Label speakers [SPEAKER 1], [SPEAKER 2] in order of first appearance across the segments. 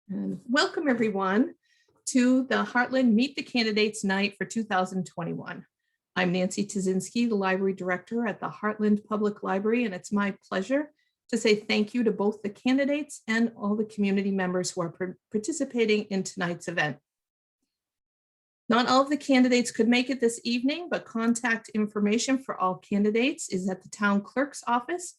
[SPEAKER 1] And welcome everyone to the Hartland Meet the Candidates Night for 2021. I'm Nancy Tazinski, the Library Director at the Hartland Public Library, and it's my pleasure to say thank you to both the candidates and all the community members who are participating in tonight's event. Not all of the candidates could make it this evening, but contact information for all candidates is at the town clerk's office.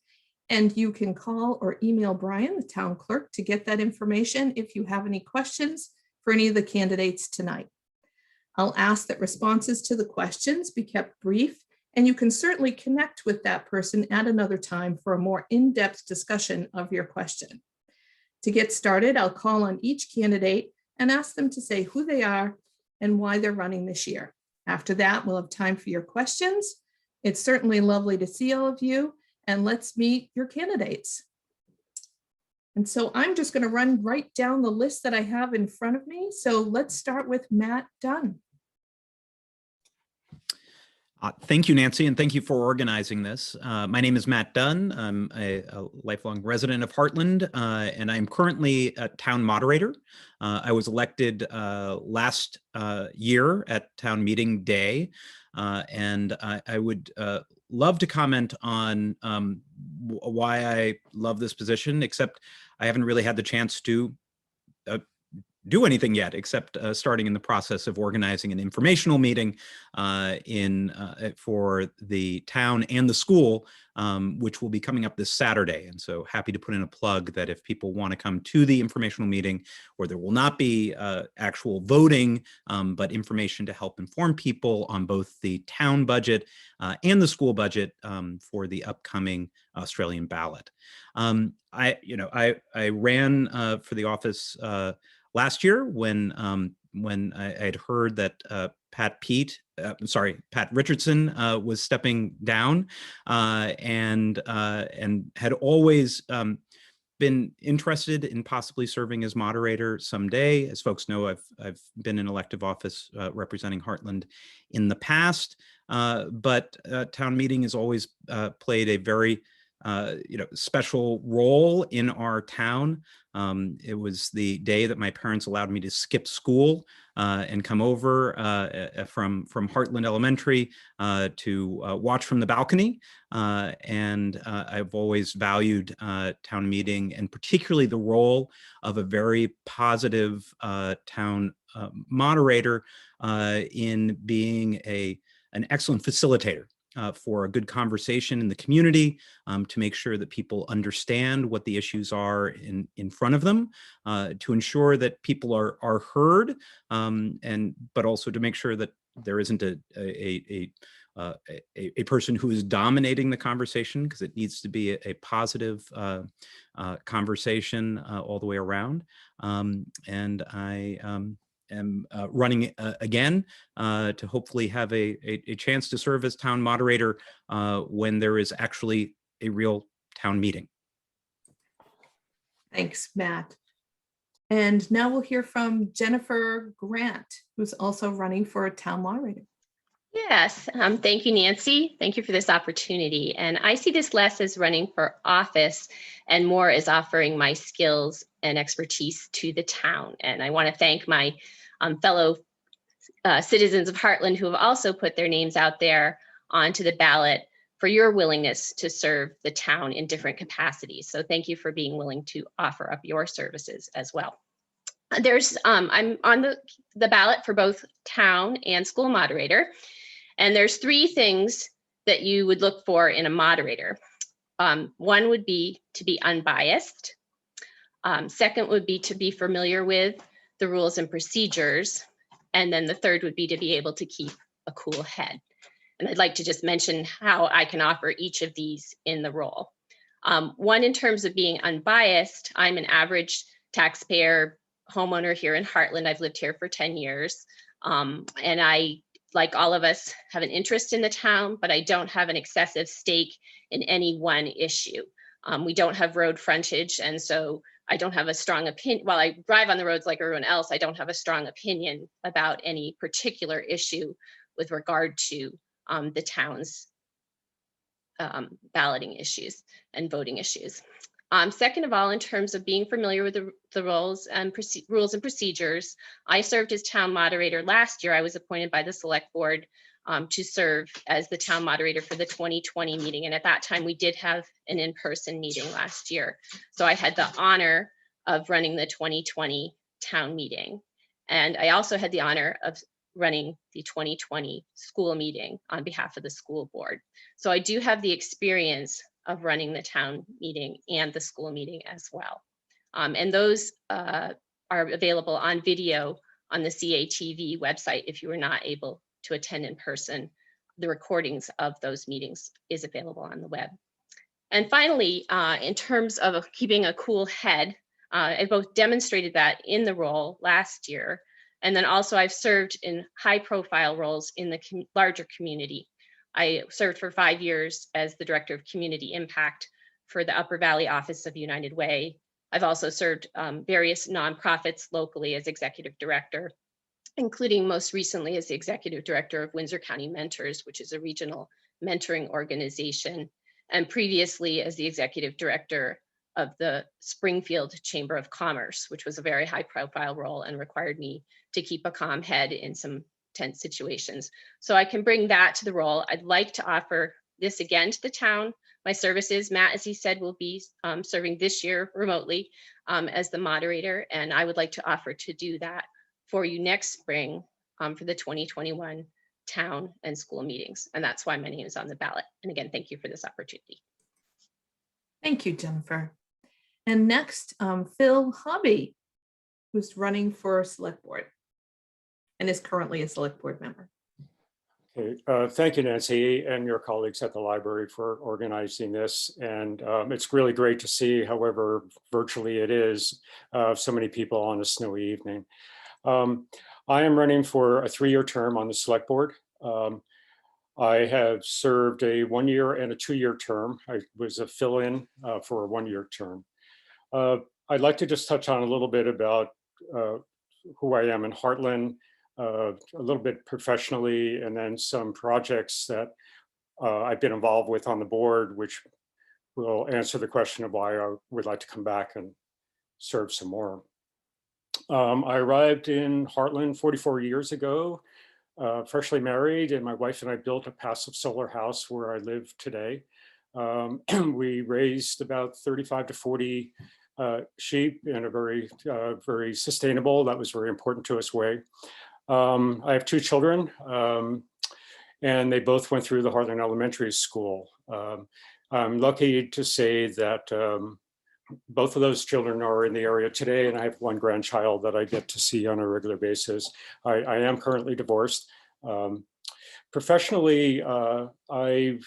[SPEAKER 1] And you can call or email Brian, the town clerk, to get that information if you have any questions for any of the candidates tonight. I'll ask that responses to the questions be kept brief, and you can certainly connect with that person at another time for a more in-depth discussion of your question. To get started, I'll call on each candidate and ask them to say who they are and why they're running this year. After that, we'll have time for your questions. It's certainly lovely to see all of you. And let's meet your candidates. And so I'm just going to run right down the list that I have in front of me. So let's start with Matt Dunn.
[SPEAKER 2] Thank you, Nancy, and thank you for organizing this. My name is Matt Dunn. I'm a lifelong resident of Hartland, and I'm currently a town moderator. I was elected last year at town meeting day, and I would love to comment on why I love this position, except I haven't really had the chance to do anything yet, except starting in the process of organizing an informational meeting for the town and the school, which will be coming up this Saturday. And so happy to put in a plug that if people want to come to the informational meeting, where there will not be actual voting, but information to help inform people on both the town budget and the school budget for the upcoming Australian ballot. I ran for the office last year when I had heard that Pat Richardson was stepping down, and had always been interested in possibly serving as moderator someday. As folks know, I've been in elective office representing Hartland in the past, but town meeting has always played a very special role in our town. It was the day that my parents allowed me to skip school and come over from Hartland Elementary to watch from the balcony. And I've always valued town meeting, and particularly the role of a very positive town moderator in being an excellent facilitator for a good conversation in the community, to make sure that people understand what the issues are in front of them, to ensure that people are heard, but also to make sure that there isn't a person who is dominating the conversation, because it needs to be a positive conversation all the way around. And I am running again to hopefully have a chance to serve as town moderator when there is actually a real town meeting.
[SPEAKER 1] Thanks, Matt. And now we'll hear from Jennifer Grant, who's also running for a town moderator.
[SPEAKER 3] Yes, thank you, Nancy. Thank you for this opportunity. And I see this less as running for office and more as offering my skills and expertise to the town. And I want to thank my fellow citizens of Hartland who have also put their names out there onto the ballot for your willingness to serve the town in different capacities. So thank you for being willing to offer up your services as well. I'm on the ballot for both town and school moderator. And there's three things that you would look for in a moderator. One would be to be unbiased. Second would be to be familiar with the rules and procedures. And then the third would be to be able to keep a cool head. And I'd like to just mention how I can offer each of these in the role. One, in terms of being unbiased, I'm an average taxpayer homeowner here in Hartland. I've lived here for 10 years. And I, like all of us, have an interest in the town, but I don't have an excessive stake in any one issue. We don't have road frontage, and so I don't have a strong opinion. While I drive on the roads like everyone else, I don't have a strong opinion about any particular issue with regard to the town's balloting issues and voting issues. Second of all, in terms of being familiar with the rules and procedures, I served as town moderator last year. I was appointed by the select board to serve as the town moderator for the 2020 meeting. And at that time, we did have an in-person meeting last year. So I had the honor of running the 2020 town meeting. And I also had the honor of running the 2020 school meeting on behalf of the school board. So I do have the experience of running the town meeting and the school meeting as well. And those are available on video on the CATV website if you were not able to attend in person. The recordings of those meetings is available on the web. And finally, in terms of keeping a cool head, I both demonstrated that in the role last year, and then also I've served in high profile roles in the larger community. I served for 5 years as the Director of Community Impact for the Upper Valley Office of United Way. I've also served various nonprofits locally as Executive Director, including most recently as the Executive Director of Windsor County Mentors, which is a regional mentoring organization, and previously as the Executive Director of the Springfield Chamber of Commerce, which was a very high profile role and required me to keep a calm head in some tense situations. So I can bring that to the role. I'd like to offer this again to the town. My services, Matt, as he said, will be serving this year remotely as the moderator. And I would like to offer to do that for you next spring for the 2021 town and school meetings. And that's why my name is on the ballot. And again, thank you for this opportunity.
[SPEAKER 1] Thank you, Jennifer. And next, Phil Hobby, who's running for select board and is currently a select board member.
[SPEAKER 4] Okay, thank you, Nancy, and your colleagues at the library for organizing this. And it's really great to see, however virtually it is, so many people on a snowy evening. I am running for a 3-year term on the select board. I have served a 1-year and a 2-year term. I was a fill-in for a 1-year term. I'd like to just touch on a little bit about who I am in Hartland, a little bit professionally, and then some projects that I've been involved with on the board, which will answer the question of why I would like to come back and serve some more. I arrived in Hartland 44 years ago, freshly married, and my wife and I built a passive solar house where I live today. We raised about 35 to 40 sheep in a very sustainable, that was very important to us way. I have 2 children, and they both went through the Hartland Elementary School. I'm lucky to say that both of those children are in the area today, and I have 1 grandchild that I get to see on a regular basis. I am currently divorced. Professionally, I've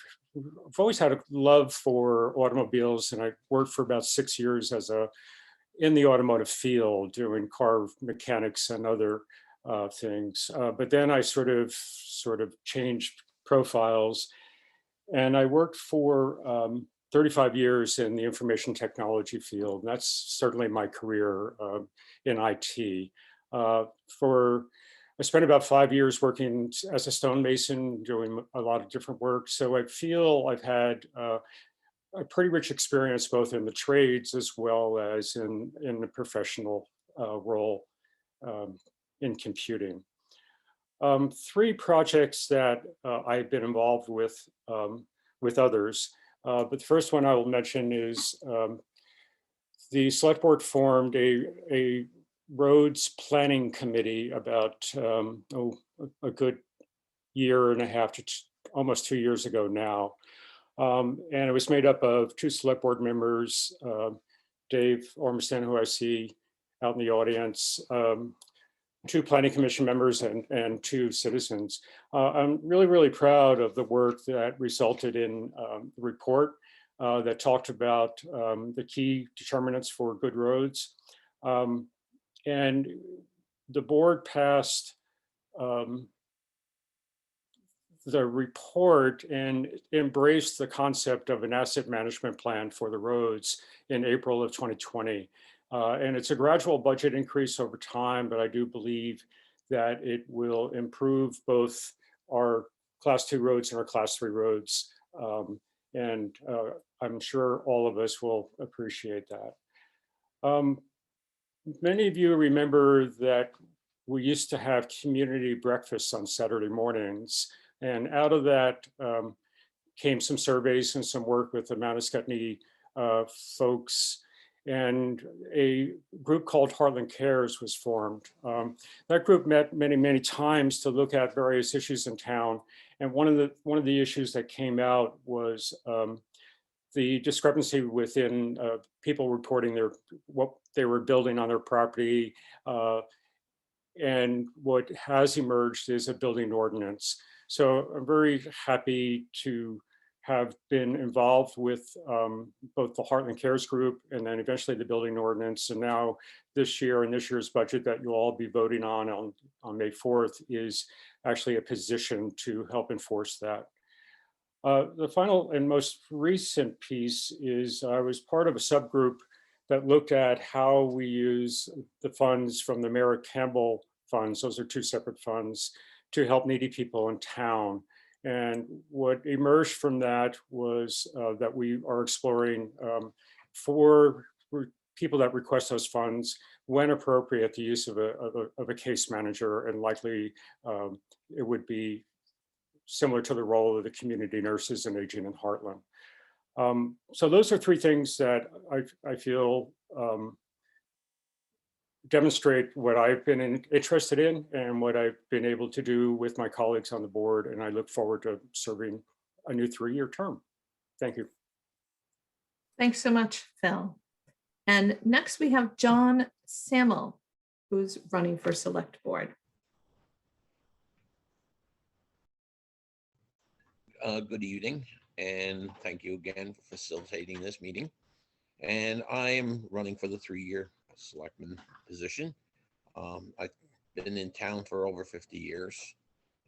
[SPEAKER 4] always had a love for automobiles, and I worked for about 6 years in the automotive field doing car mechanics and other things. But then I sort of changed profiles, and I worked for 35 years in the information technology field. That's certainly my career in IT. I spent about 5 years working as a stonemason, doing a lot of different work. So I feel I've had a pretty rich experience both in the trades as well as in the professional role in computing. 3 projects that I've been involved with others. But the first one I will mention is the select board formed a roads planning committee about a good 1.5 to almost 2 years ago now. And it was made up of 2 select board members, Dave Ormiston, who I see out in the audience, 2 planning commission members, and 2 citizens. I'm really proud of the work that resulted in the report that talked about the key determinants for good roads. And the board passed the report and embraced the concept of an asset management plan for the roads in April of 2020. And it's a gradual budget increase over time, but I do believe that it will improve both our class 2 roads and our class 3 roads And I'm sure all of us will appreciate that. Many of you remember that we used to have community breakfasts on Saturday mornings. And out of that came some surveys and some work with the Mount Escutney folks. And a group called Hartland Cares was formed. That group met many, many times to look at various issues in town. And one of the issues that came out was the discrepancy within people reporting what they were building on their property. And what has emerged is a building ordinance. So I'm very happy to have been involved with both the Hartland Cares Group and then eventually the building ordinance. And now this year and this year's budget that you'll all be voting on May 4th is actually a position to help enforce that. The final and most recent piece is I was part of a subgroup that looked at how we use the funds from the Merrick Campbell funds. Those are two separate funds to help needy people in town. And what emerged from that was that we are exploring for people that request those funds, when appropriate, the use of a case manager, and likely it would be similar to the role of the community nurses and aging in Hartland. So those are three things that I feel demonstrate what I've been interested in and what I've been able to do with my colleagues on the board. And I look forward to serving a new 3-year term. Thank you.
[SPEAKER 1] Thanks so much, Phil. And next we have John Sammel, who's running for select board.
[SPEAKER 5] Good evening, and thank you again for facilitating this meeting. And I am running for the 3-year selectman position. I've been in town for over 50 years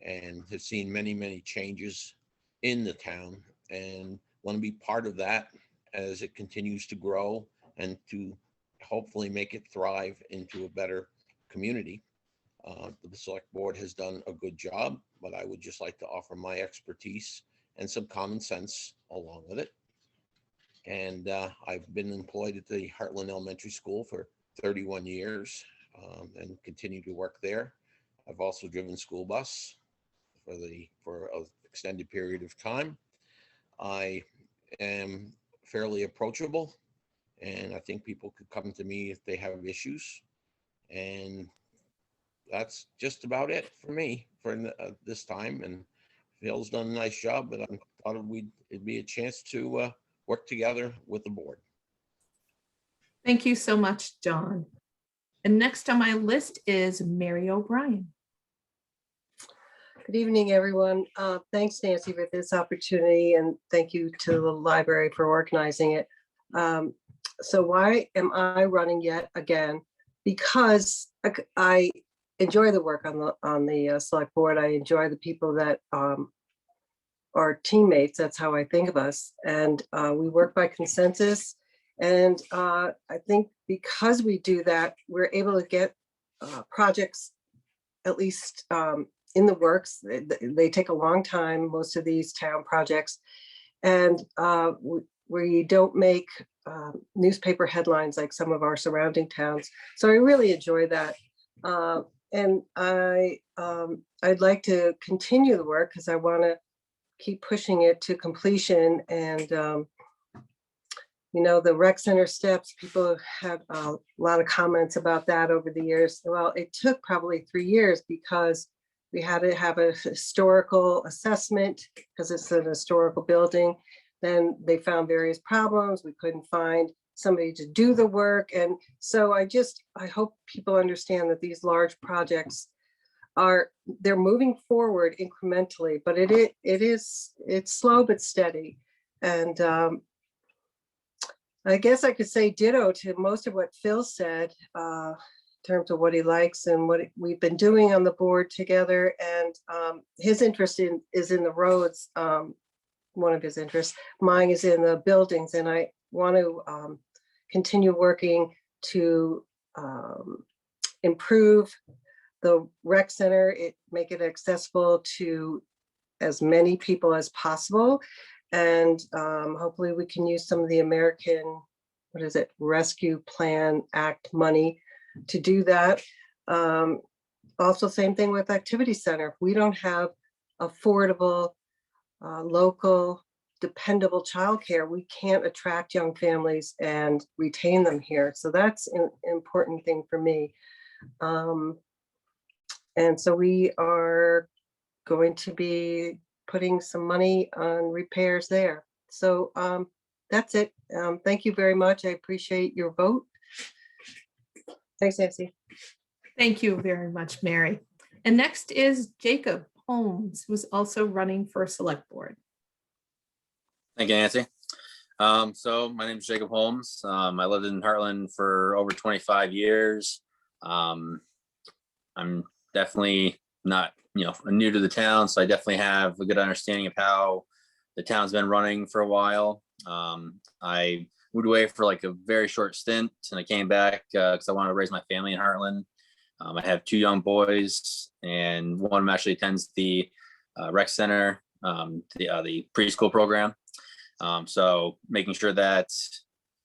[SPEAKER 5] and have seen many, many changes in the town, and want to be part of that as it continues to grow and to hopefully make it thrive into a better community. The select board has done a good job, but I would just like to offer my expertise and some common sense along with it. And I've been employed at the Hartland Elementary School for 31 years and continue to work there. I've also driven school bus for an extended period of time. I am fairly approachable, and I think people could come to me if they have issues. And that's just about it for me for this time. And Phil's done a nice job, but I thought it'd be a chance to work together with the board.
[SPEAKER 1] Thank you so much, John. And next on my list is Mary O'Brien.
[SPEAKER 6] Good evening, everyone. Thanks, Nancy, for this opportunity, and thank you to the library for organizing it. So why am I running yet again? Because I enjoy the work on the select board. I enjoy the people that are teammates. That's how I think of us. And we work by consensus. And I think because we do that, we're able to get projects at least in the works. They take a long time, most of these town projects. And we don't make newspaper headlines like some of our surrounding towns. So I really enjoy that. And I'd like to continue the work because I want to keep pushing it to completion. And you know, the rec center steps, people have a lot of comments about that over the years. Well, it took probably 3 years because we had to have a historical assessment because it's an historical building. Then they found various problems. We couldn't find somebody to do the work. And so I hope people understand that these large projects they're moving forward incrementally, but it's slow but steady. And I guess I could say ditto to most of what Phil said in terms of what he likes and what we've been doing on the board together. And his interest is in the roads, one of his interests. Mine is in the buildings, and I want to continue working to improve the rec center, make it accessible to as many people as possible. And hopefully we can use some of the American, what is it, Rescue Plan Act money to do that. Also, same thing with Activity Center. If we don't have affordable, local, dependable childcare, we can't attract young families and retain them here. So that's an important thing for me. And so we are going to be putting some money on repairs there. So that's it. Thank you very much. I appreciate your vote. Thanks, Nancy.
[SPEAKER 1] Thank you very much, Mary. And next is Jacob Holmes, who's also running for select board.
[SPEAKER 7] Thank you, Nancy. So my name is Jacob Holmes. I lived in Hartland for over 25 years. I'm definitely not, new to the town, so I definitely have a good understanding of how the town's been running for a while. I moved away for like a very short stint, and I came back because I wanted to raise my family in Hartland. I have 2 young boys, and one of them actually attends the rec center, the preschool program. So making sure that,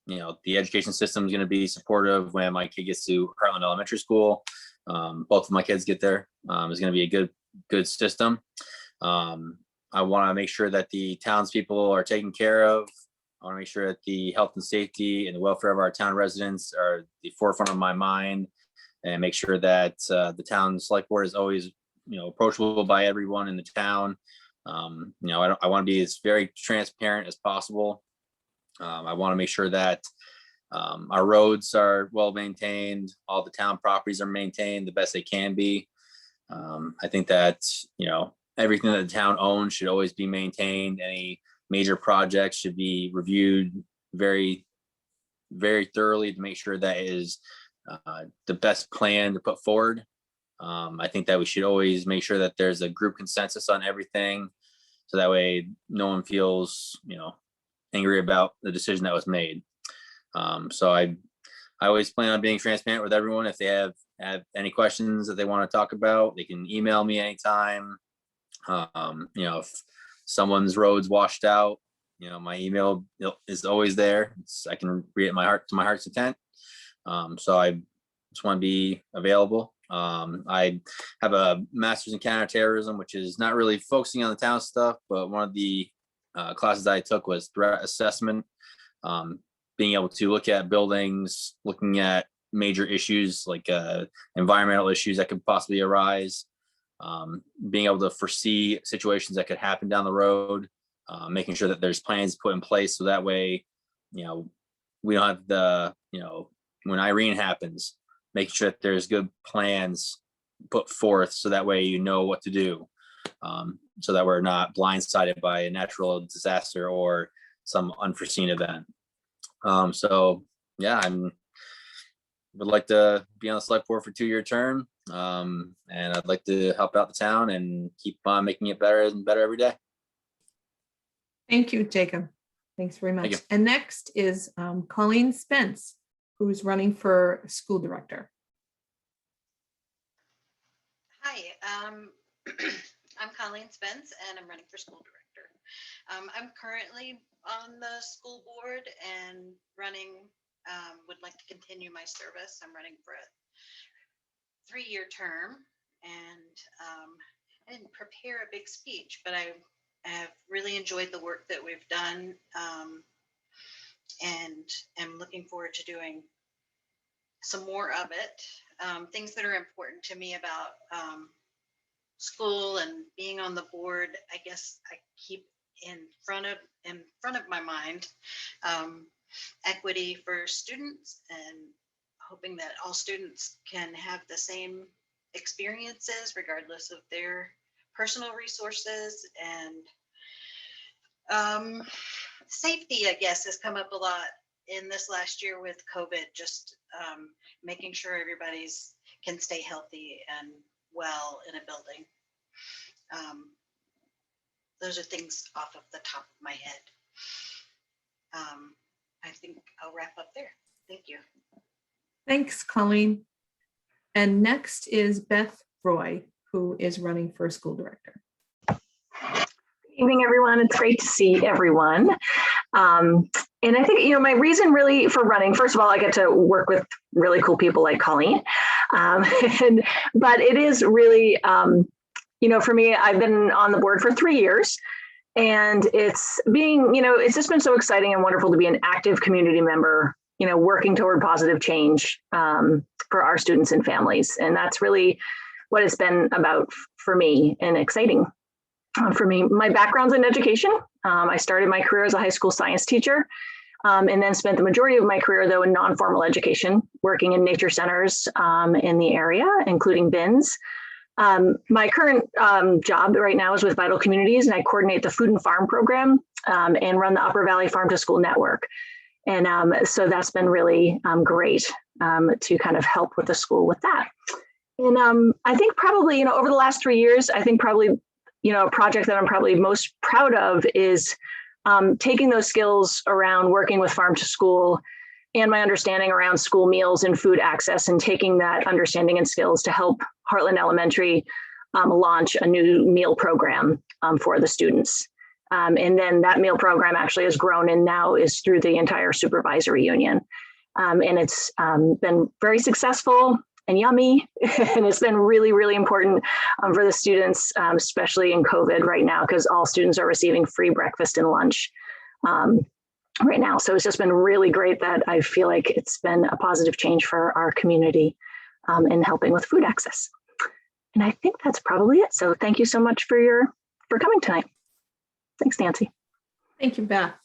[SPEAKER 7] the education system is going to be supportive when my kid gets to Hartland Elementary School. Both of my kids get there, is going to be a good system. I want to make sure that the townspeople are taken care of. I want to make sure that the health and safety and the welfare of our town residents are the forefront of my mind, and make sure that the town select board is always, approachable by everyone in the town. I want to be as very transparent as possible. I want to make sure that our roads are well maintained. All the town properties are maintained the best they can be. I think that, everything that the town owns should always be maintained. Any major projects should be reviewed very, very thoroughly to make sure that is the best plan to put forward. I think that we should always make sure that there's a group consensus on everything, so that way no one feels, angry about the decision that was made. So I always plan on being transparent with everyone. If they have any questions that they want to talk about, they can email me anytime. If someone's road's washed out, my email is always there. I can read it to my heart's content. So I just want to be available. I have a master's in counterterrorism, which is not really focusing on the town stuff, but one of the classes I took was threat assessment. Being able to look at buildings, looking at major issues like environmental issues that could possibly arise, being able to foresee situations that could happen down the road, making sure that there's plans put in place so that way, we don't have the, when Irene happens, making sure that there's good plans put forth so that way you know what to do, so that we're not blindsided by a natural disaster or some unforeseen event. So yeah, would like to be on the select board for a 2-year term, and I'd like to help out the town and keep on making it better and better every day.
[SPEAKER 1] Thank you, Jacob. Thanks very much.
[SPEAKER 7] Thank you.
[SPEAKER 1] And next is Colleen Spence, who's running for school director.
[SPEAKER 8] Hi, I'm Colleen Spence, and I'm running for school director. I'm currently on the school board and would like to continue my service. I'm running for a 3-year term, and I didn't prepare a big speech, but I have really enjoyed the work that we've done, and am looking forward to doing some more of it. Things that are important to me about school and being on the board, I guess I keep in front of my mind equity for students, and hoping that all students can have the same experiences regardless of their personal resources. And safety, I guess, has come up a lot in this last year with COVID, just making sure everybody's can stay healthy and well in a building. Those are things off of the top of my head. I think I'll wrap up there. Thank you.
[SPEAKER 1] Thanks, Colleen. And next is Beth Roy, who is running for school director.
[SPEAKER 9] Evening, everyone. It's great to see everyone. And I think, my reason really for running, first of all, I get to work with really cool people like Colleen. But it is really, for me, I've been on the board for 3 years. And it's it's just been so exciting and wonderful to be an active community member, working toward positive change for our students and families. And that's really what it's been about for me and exciting. For me, my background's in education. I started my career as a high school science teacher, and then spent the majority of my career, though, in non-formal education, working in nature centers in the area, including BINS. My current job right now is with Vital Communities, and I coordinate the Food and Farm program and run the Upper Valley Farm to School Network. And so that's been really great to kind of help with the school with that. And I think probably, over the last 3 years, I think probably a project that I'm probably most proud of is taking those skills around working with farm to school and my understanding around school meals and food access, and taking that understanding and skills to help Hartland Elementary launch a new meal program for the students. And then that meal program actually has grown and now is through the entire supervisory union. And it's been very successful and yummy. And it's been really, really important for the students, especially in COVID right now, because all students are receiving free breakfast and lunch right now. So it's just been really great that I feel like it's been a positive change for our community in helping with food access. And I think that's probably it. So thank you so much for coming tonight. Thanks, Nancy.
[SPEAKER 1] Thank you, Beth.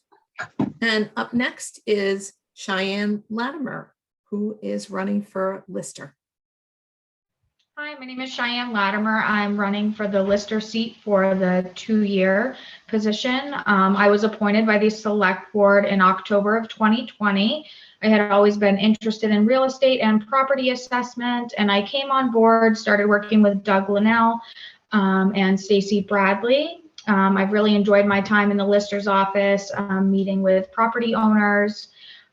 [SPEAKER 1] And up next is Cheyenne Latimer, who is running for Lister.
[SPEAKER 10] Hi, my name is Cheyenne Latimer. I'm running for the Lister seat for the 2-year position. I was appointed by the Select Board in October of 2020. I had always been interested in real estate and property assessment, and I came on board, started working with Doug Linnell and Stacy Bradley. I've really enjoyed my time in the Lister's office, meeting with property owners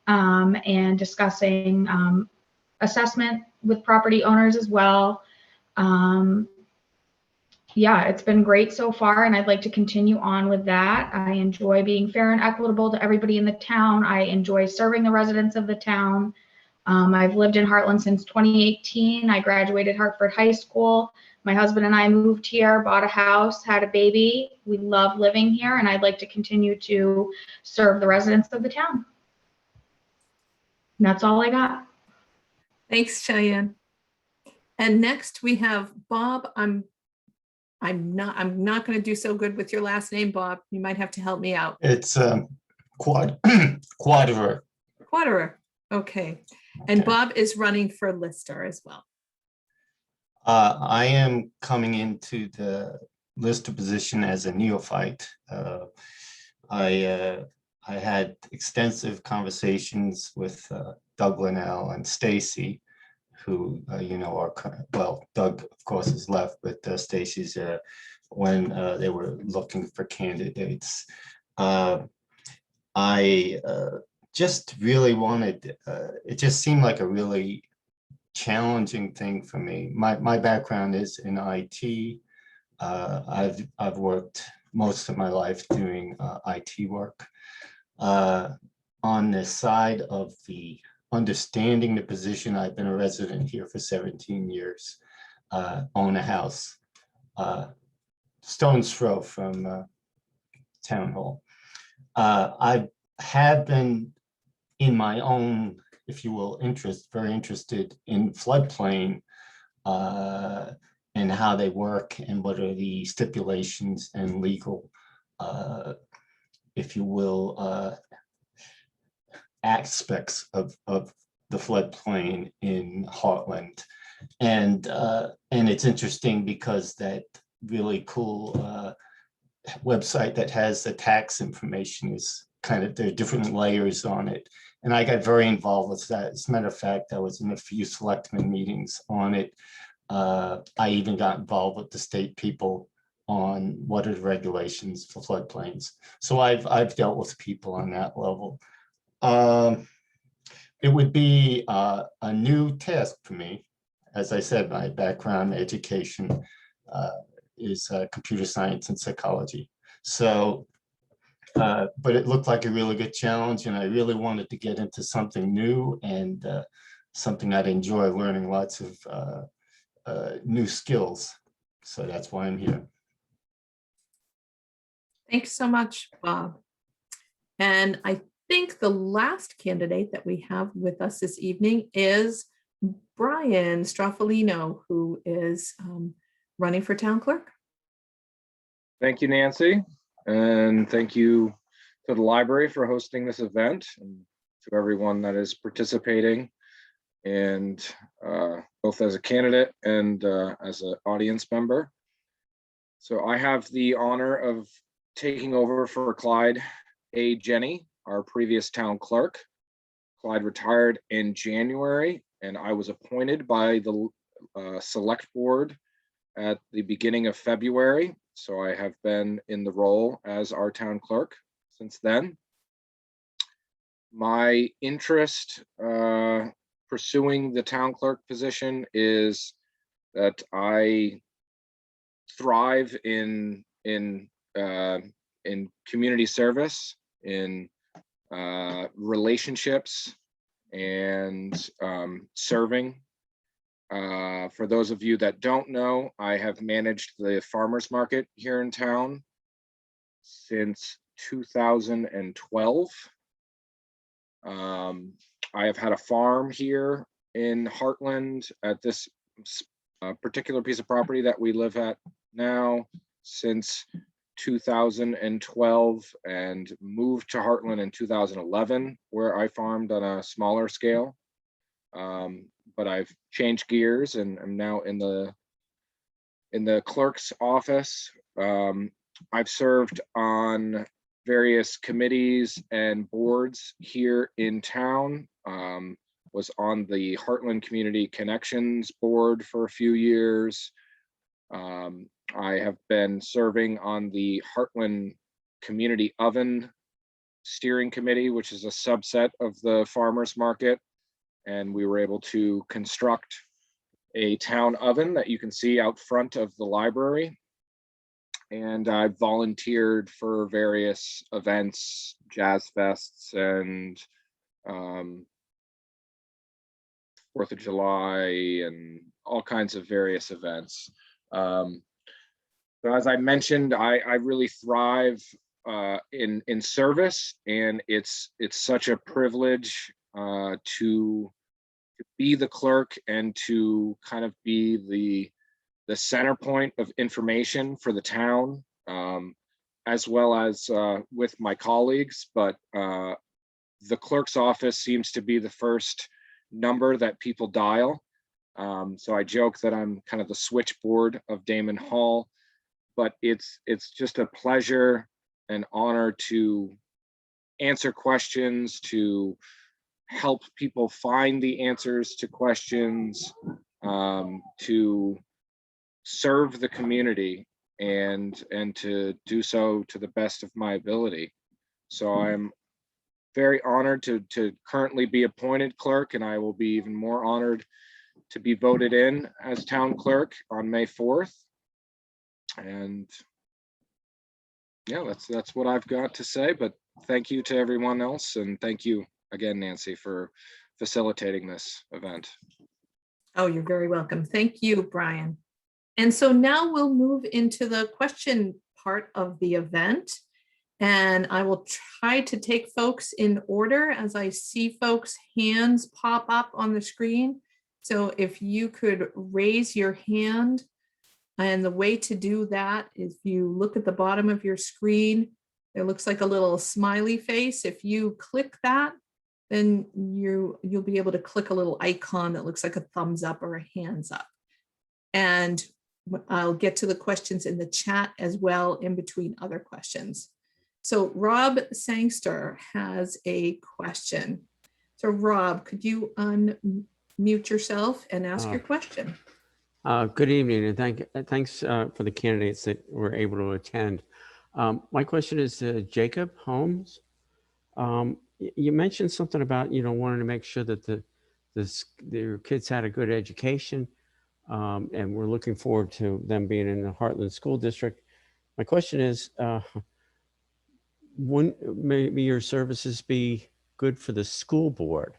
[SPEAKER 10] and discussing assessment with property owners as well. Yeah, it's been great so far, and I'd like to continue on with that. I enjoy being fair and equitable to everybody in the town. I enjoy serving the residents of the town. I've lived in Hartland since 2018. I graduated Hartford High School. My husband and I moved here, bought a house, had a baby. We love living here, and I'd like to continue to serve the residents of the town. And that's all I got.
[SPEAKER 1] Thanks, Cheyenne. And next we have Bob. I'm not going to do so good with your last name, Bob. You might have to help me out.
[SPEAKER 11] It's Quadrer.
[SPEAKER 1] Quadrer. Okay. And
[SPEAKER 11] Okay.
[SPEAKER 1] Bob is running for Lister as well.
[SPEAKER 11] I am coming into the Lister position as a neophyte. I had extensive conversations with Doug Linnell and Stacy, who are, well, Doug of course is left, but Stacy's when they were looking for candidates. I just really wanted, it just seemed like a really challenging thing for me. My background is in IT. I've worked most of my life doing IT work. On the side of the understanding the position, I've been a resident here for 17 years, own a house, stone's throw from Town Hall. I have been in my own, if you will, very interested in floodplain and how they work and what are the stipulations and legal, if you will, aspects of the floodplain in Hartland. And it's interesting because that really cool website that has the tax information is kind of, there are different layers on it. And I got very involved with that. As a matter of fact, I was in a few selectmen meetings on it. I even got involved with the state people on what are the regulations for floodplains. So I've dealt with people on that level. It would be a new task for me. As I said, my background education is computer science and psychology. So, but it looked like a really good challenge, and I really wanted to get into something new and something I'd enjoy, learning lots of new skills. So that's why I'm here.
[SPEAKER 1] Thanks so much, Bob. And I think the last candidate that we have with us this evening is Brian Stropholino, who is running for town clerk.
[SPEAKER 12] Thank you, Nancy, and thank you to the library for hosting this event, and to everyone that is participating, and both as a candidate and as an audience member. So I have the honor of taking over for Clyde A. Jenny, our previous town clerk. Clyde retired in January, and I was appointed by the select board at the beginning of February. So I have been in the role as our town clerk since then. My interest pursuing the town clerk position is that I thrive in community service, in relationships, and serving. For those of you that don't know, I have managed the farmers market here in town since 2012. I have had a farm here in Hartland at this particular piece of property that we live at now since 2012, and moved to Hartland in 2011, where I farmed on a smaller scale. But I've changed gears and I'm now in the clerk's office. I've served on various committees and boards here in town. Was on the Hartland Community Connections Board for a few years. I have been serving on the Hartland Community Oven Steering Committee, which is a subset of the farmers market. And we were able to construct a town oven that you can see out front of the library. And I volunteered for various events, jazz fests, and 4th of July, and all kinds of various events. So as I mentioned, I really thrive in service, and it's such a privilege to be the clerk and to kind of be the center point of information for the town, as well as with my colleagues. But the clerk's office seems to be the first number that people dial. So I joke that I'm kind of the switchboard of Damon Hall, but it's just a pleasure and honor to answer questions, to help people find the answers to questions, to serve the community, and to do so to the best of my ability. So I'm very honored to currently be appointed clerk, and I will be even more honored to be voted in as town clerk on May 4th. And yeah, that's what I've got to say, but thank you to everyone else, and thank you again, Nancy, for facilitating this event.
[SPEAKER 1] Oh, you're very welcome. Thank you, Brian. And so now we'll move into the question part of the event. And I will try to take folks in order as I see folks' hands pop up on the screen. So if you could raise your hand, and the way to do that is you look at the bottom of your screen, it looks like a little smiley face. If you click that, then you'll be able to click a little icon that looks like a thumbs up or a hands up. And I'll get to the questions in the chat as well in between other questions. So Rob Sangster has a question. So Rob, could you unmute yourself and ask your question?
[SPEAKER 13] Good evening, and thanks for the candidates that were able to attend. My question is to Jacob Holmes. You mentioned something about wanting to make sure that your kids had a good education, and we're looking forward to them being in the Hartland School District. My question is, wouldn't maybe your services be good for the school board?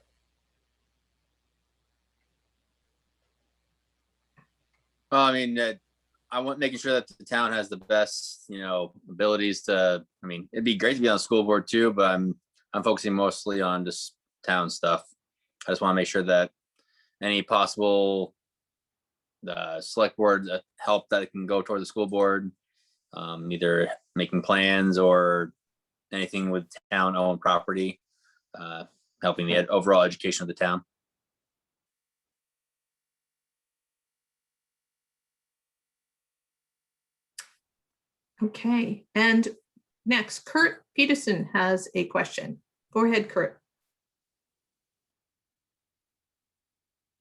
[SPEAKER 7] Well, I mean, I want making sure that the town has the best, abilities to. I mean, it'd be great to be on the school board too, but I'm focusing mostly on just town stuff. I just want to make sure that any possible select board help that can go toward the school board, either making plans or anything with town-owned property, helping the overall education of the town.
[SPEAKER 1] Okay, and next, Kurt Peterson has a question. Go ahead, Kurt.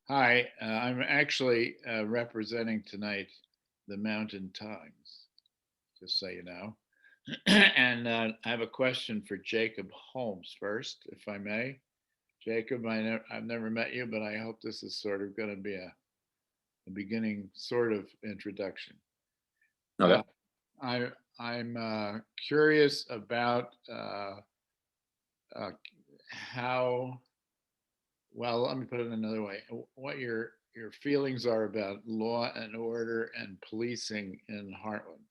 [SPEAKER 14] Hi, I'm actually representing tonight the Mountain Times, just so you know. And I have a question for Jacob Holmes first, if I may. Jacob, I've never met you, but I hope this is sort of going to be a beginning sort of introduction.
[SPEAKER 7] Okay.
[SPEAKER 14] I'm curious about how, well, let me put it another way, what your feelings are about law and order and policing in Hartland,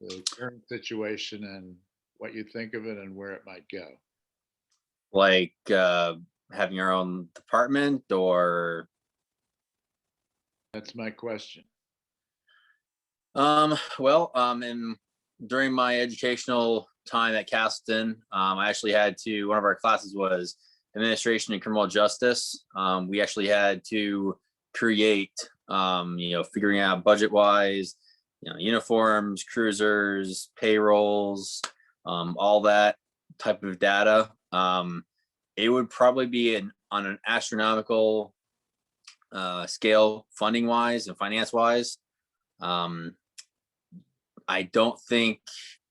[SPEAKER 14] the current situation and what you think of it and where it might go.
[SPEAKER 7] Like having your own department, or?
[SPEAKER 14] That's my question.
[SPEAKER 7] Well, during my educational time at Castleton, I actually had to, one of our classes was administration and criminal justice. We actually had to create, figuring out budget wise, uniforms, cruisers, payrolls, all that type of data. It would probably be on an astronomical scale, funding wise and finance wise. I don't think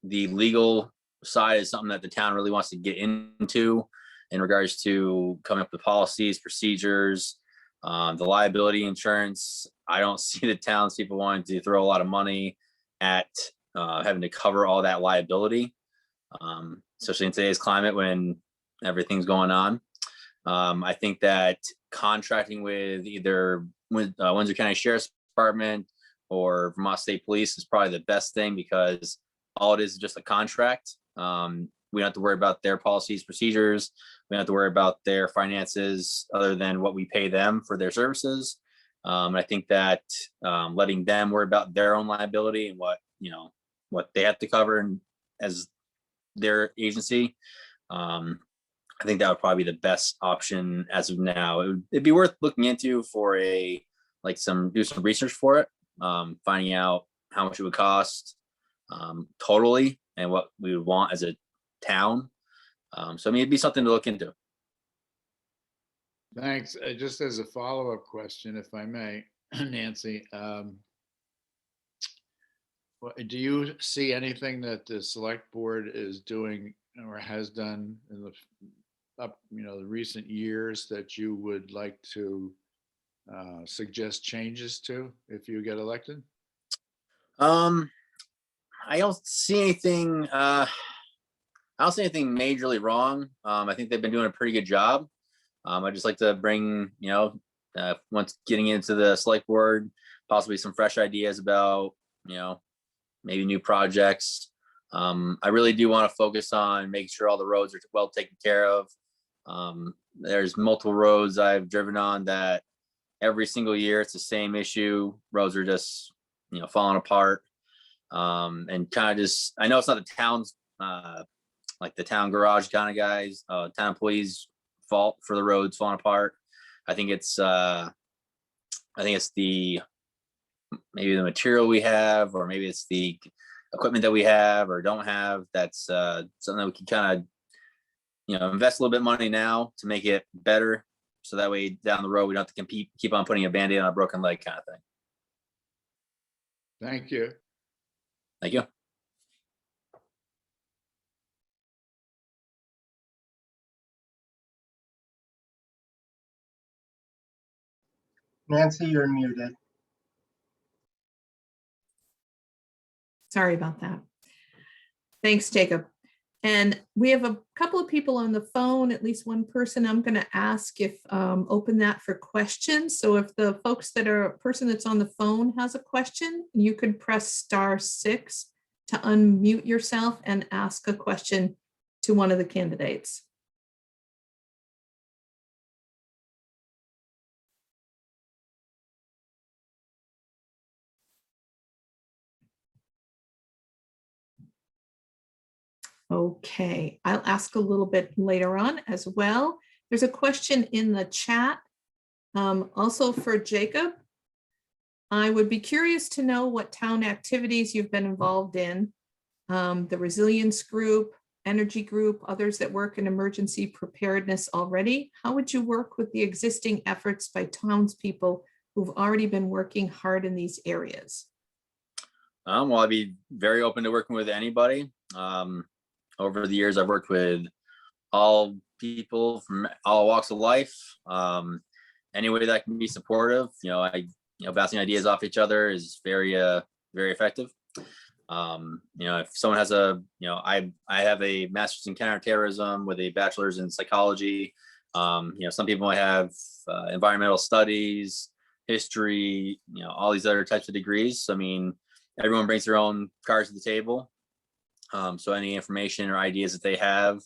[SPEAKER 7] the legal side is something that the town really wants to get into in regards to coming up with policies, procedures, the liability insurance. I don't see the townspeople wanting to throw a lot of money at having to cover all that liability, especially in today's climate when everything's going on. I think that contracting with either Windsor County Sheriff's Department or Vermont State Police is probably the best thing, because all it is just a contract. We don't have to worry about their policies, procedures. We don't have to worry about their finances other than what we pay them for their services. I think that letting them worry about their own liability and what they have to cover and as their agency, I think that would probably be the best option as of now. It'd be worth looking into for do some research for it, finding out how much it would cost totally and what we would want as a town. So I mean, it'd be something to look into.
[SPEAKER 14] Thanks. Just as a follow-up question, if I may, Nancy, do you see anything that the select board is doing or has done in the recent years that you would like to suggest changes to if you get elected?
[SPEAKER 7] I don't see anything. I don't see anything majorly wrong. I think they've been doing a pretty good job. I just like to bring, once getting into the select board, possibly some fresh ideas about, maybe new projects. I really do want to focus on making sure all the roads are well taken care of. There's multiple roads I've driven on that every single year it's the same issue. Roads are just, falling apart. And kind of just, I know it's not the town's, like the town garage kind of guys, town employees' fault for the roads falling apart. I think it's maybe the material we have, or maybe it's the equipment that we have or don't have. That's something that we can kind of, invest a little bit of money now to make it better. So that way down the road, we don't have to keep on putting a Band-Aid on a broken leg kind of thing.
[SPEAKER 14] Thank you.
[SPEAKER 7] Thank you.
[SPEAKER 15] Nancy, you're muted.
[SPEAKER 1] Sorry about that. Thanks, Jacob. And we have a couple of people on the phone, at least one person. I'm going to ask if open that for questions. So if the folks that are person that's on the phone has a question, you could press *6 to unmute yourself and ask a question to one of the candidates. Okay, I'll ask a little bit later on as well. There's a question in the chat, also for Jacob. I would be curious to know what town activities you've been involved in, the resilience group, energy group, others that work in emergency preparedness already. How would you work with the existing efforts by townspeople who've already been working hard in these areas?
[SPEAKER 7] Well, I'd be very open to working with anybody. Over the years, I've worked with all people from all walks of life. Any way that can be supportive, bouncing ideas off each other is very effective. If someone has I have a master's in counterterrorism with a bachelor's in psychology. Some people might have environmental studies, history, all these other types of degrees. I mean, everyone brings their own cards to the table. So any information or ideas that they have,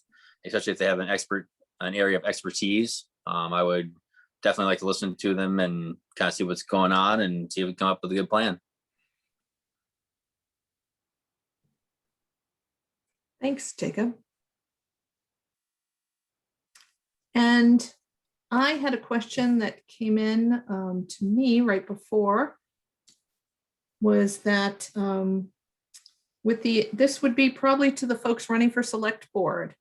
[SPEAKER 7] especially if they have an area of expertise, I would definitely like to listen to them and kind of see what's going on and see if we come up with a good plan.
[SPEAKER 1] Thanks, Jacob. And I had a question that came in to me right before, was that this would be probably to the folks running for select board.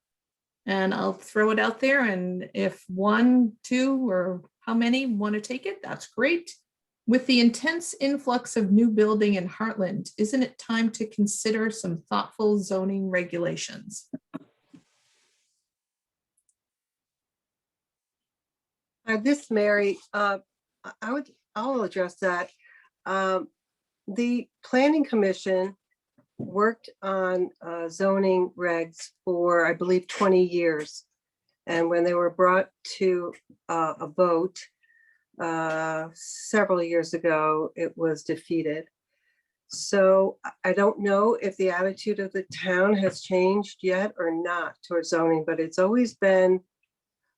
[SPEAKER 1] And I'll throw it out there, and if 1, 2, or how many want to take it, that's great. With the intense influx of new building in Hartland, isn't it time to consider some thoughtful zoning regulations?
[SPEAKER 6] This is Mary. I'll address that. The Planning Commission worked on zoning regs for, I believe, 20 years. And when they were brought to a vote several years ago, it was defeated. So I don't know if the attitude of the town has changed yet or not towards zoning, but it's always been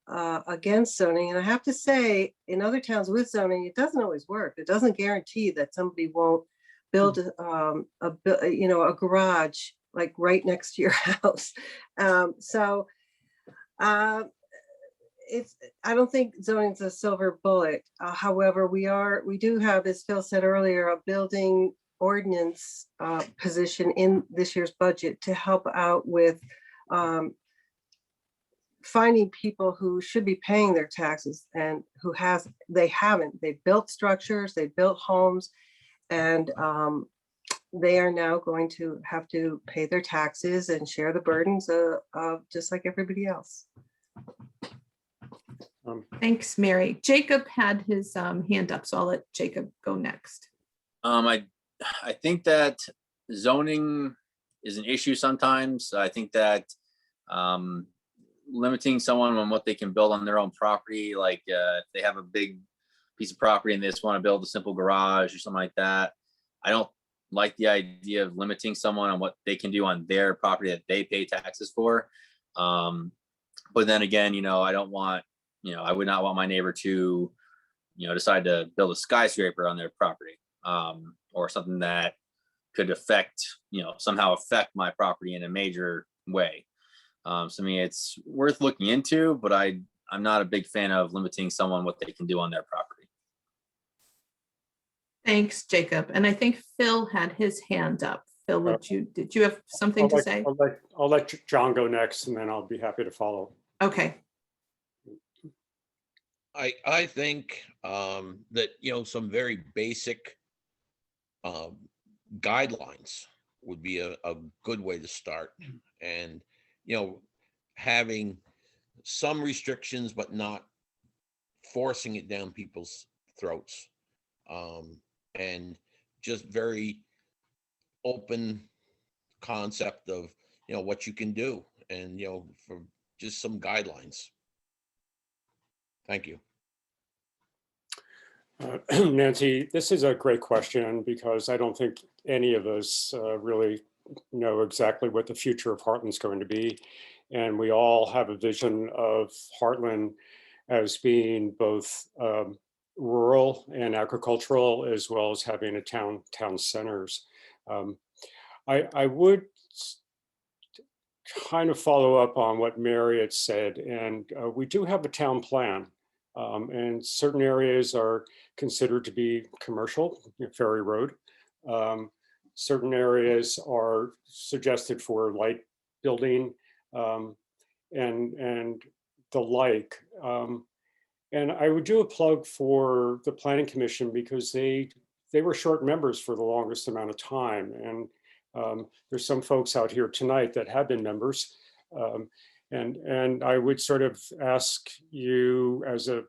[SPEAKER 6] against zoning. And I have to say, in other towns with zoning, it doesn't always work. It doesn't guarantee that somebody won't build a garage like right next to your house. I don't think zoning is a silver bullet. However, we do have, as Phil said earlier, a building ordinance position in this year's budget to help out with finding people who should be paying their taxes and they haven't. They built structures, they built homes, and they are now going to have to pay their taxes and share the burdens of just like everybody else.
[SPEAKER 1] Thanks, Mary. Jacob had his hand up, so I'll let Jacob go next.
[SPEAKER 7] I think that zoning is an issue sometimes. I think that limiting someone on what they can build on their own property, like if they have a big piece of property and they just want to build a simple garage or something like that, I don't like the idea of limiting someone on what they can do on their property that they pay taxes for. But then again, I don't want, I would not want my neighbor to, decide to build a skyscraper on their property, or something that could somehow affect my property in a major way. So I mean, it's worth looking into, but I'm not a big fan of limiting someone what they can do on their property.
[SPEAKER 1] Thanks, Jacob. And I think Phil had his hand up. Phil, did you have something to say?
[SPEAKER 4] I'll let John go next, and then I'll be happy to follow.
[SPEAKER 1] Okay.
[SPEAKER 5] I think that some very basic guidelines would be a good way to start, and having some restrictions but not forcing it down people's throats, and just very open concept of what you can do and, for just some guidelines. Thank you.
[SPEAKER 4] Nancy, this is a great question because I don't think any of us really know exactly what the future of Hartland's going to be. And we all have a vision of Hartland as being both rural and agricultural, as well as having a town centers. I would kind of follow up on what Mary had said, and we do have a town plan. And certain areas are considered to be commercial, Ferry Road. Certain areas are suggested for light building and the like. And I would do a plug for the Planning Commission because they were short members for the longest amount of time. And there's some folks out here tonight that have been members. And I would sort of ask you as a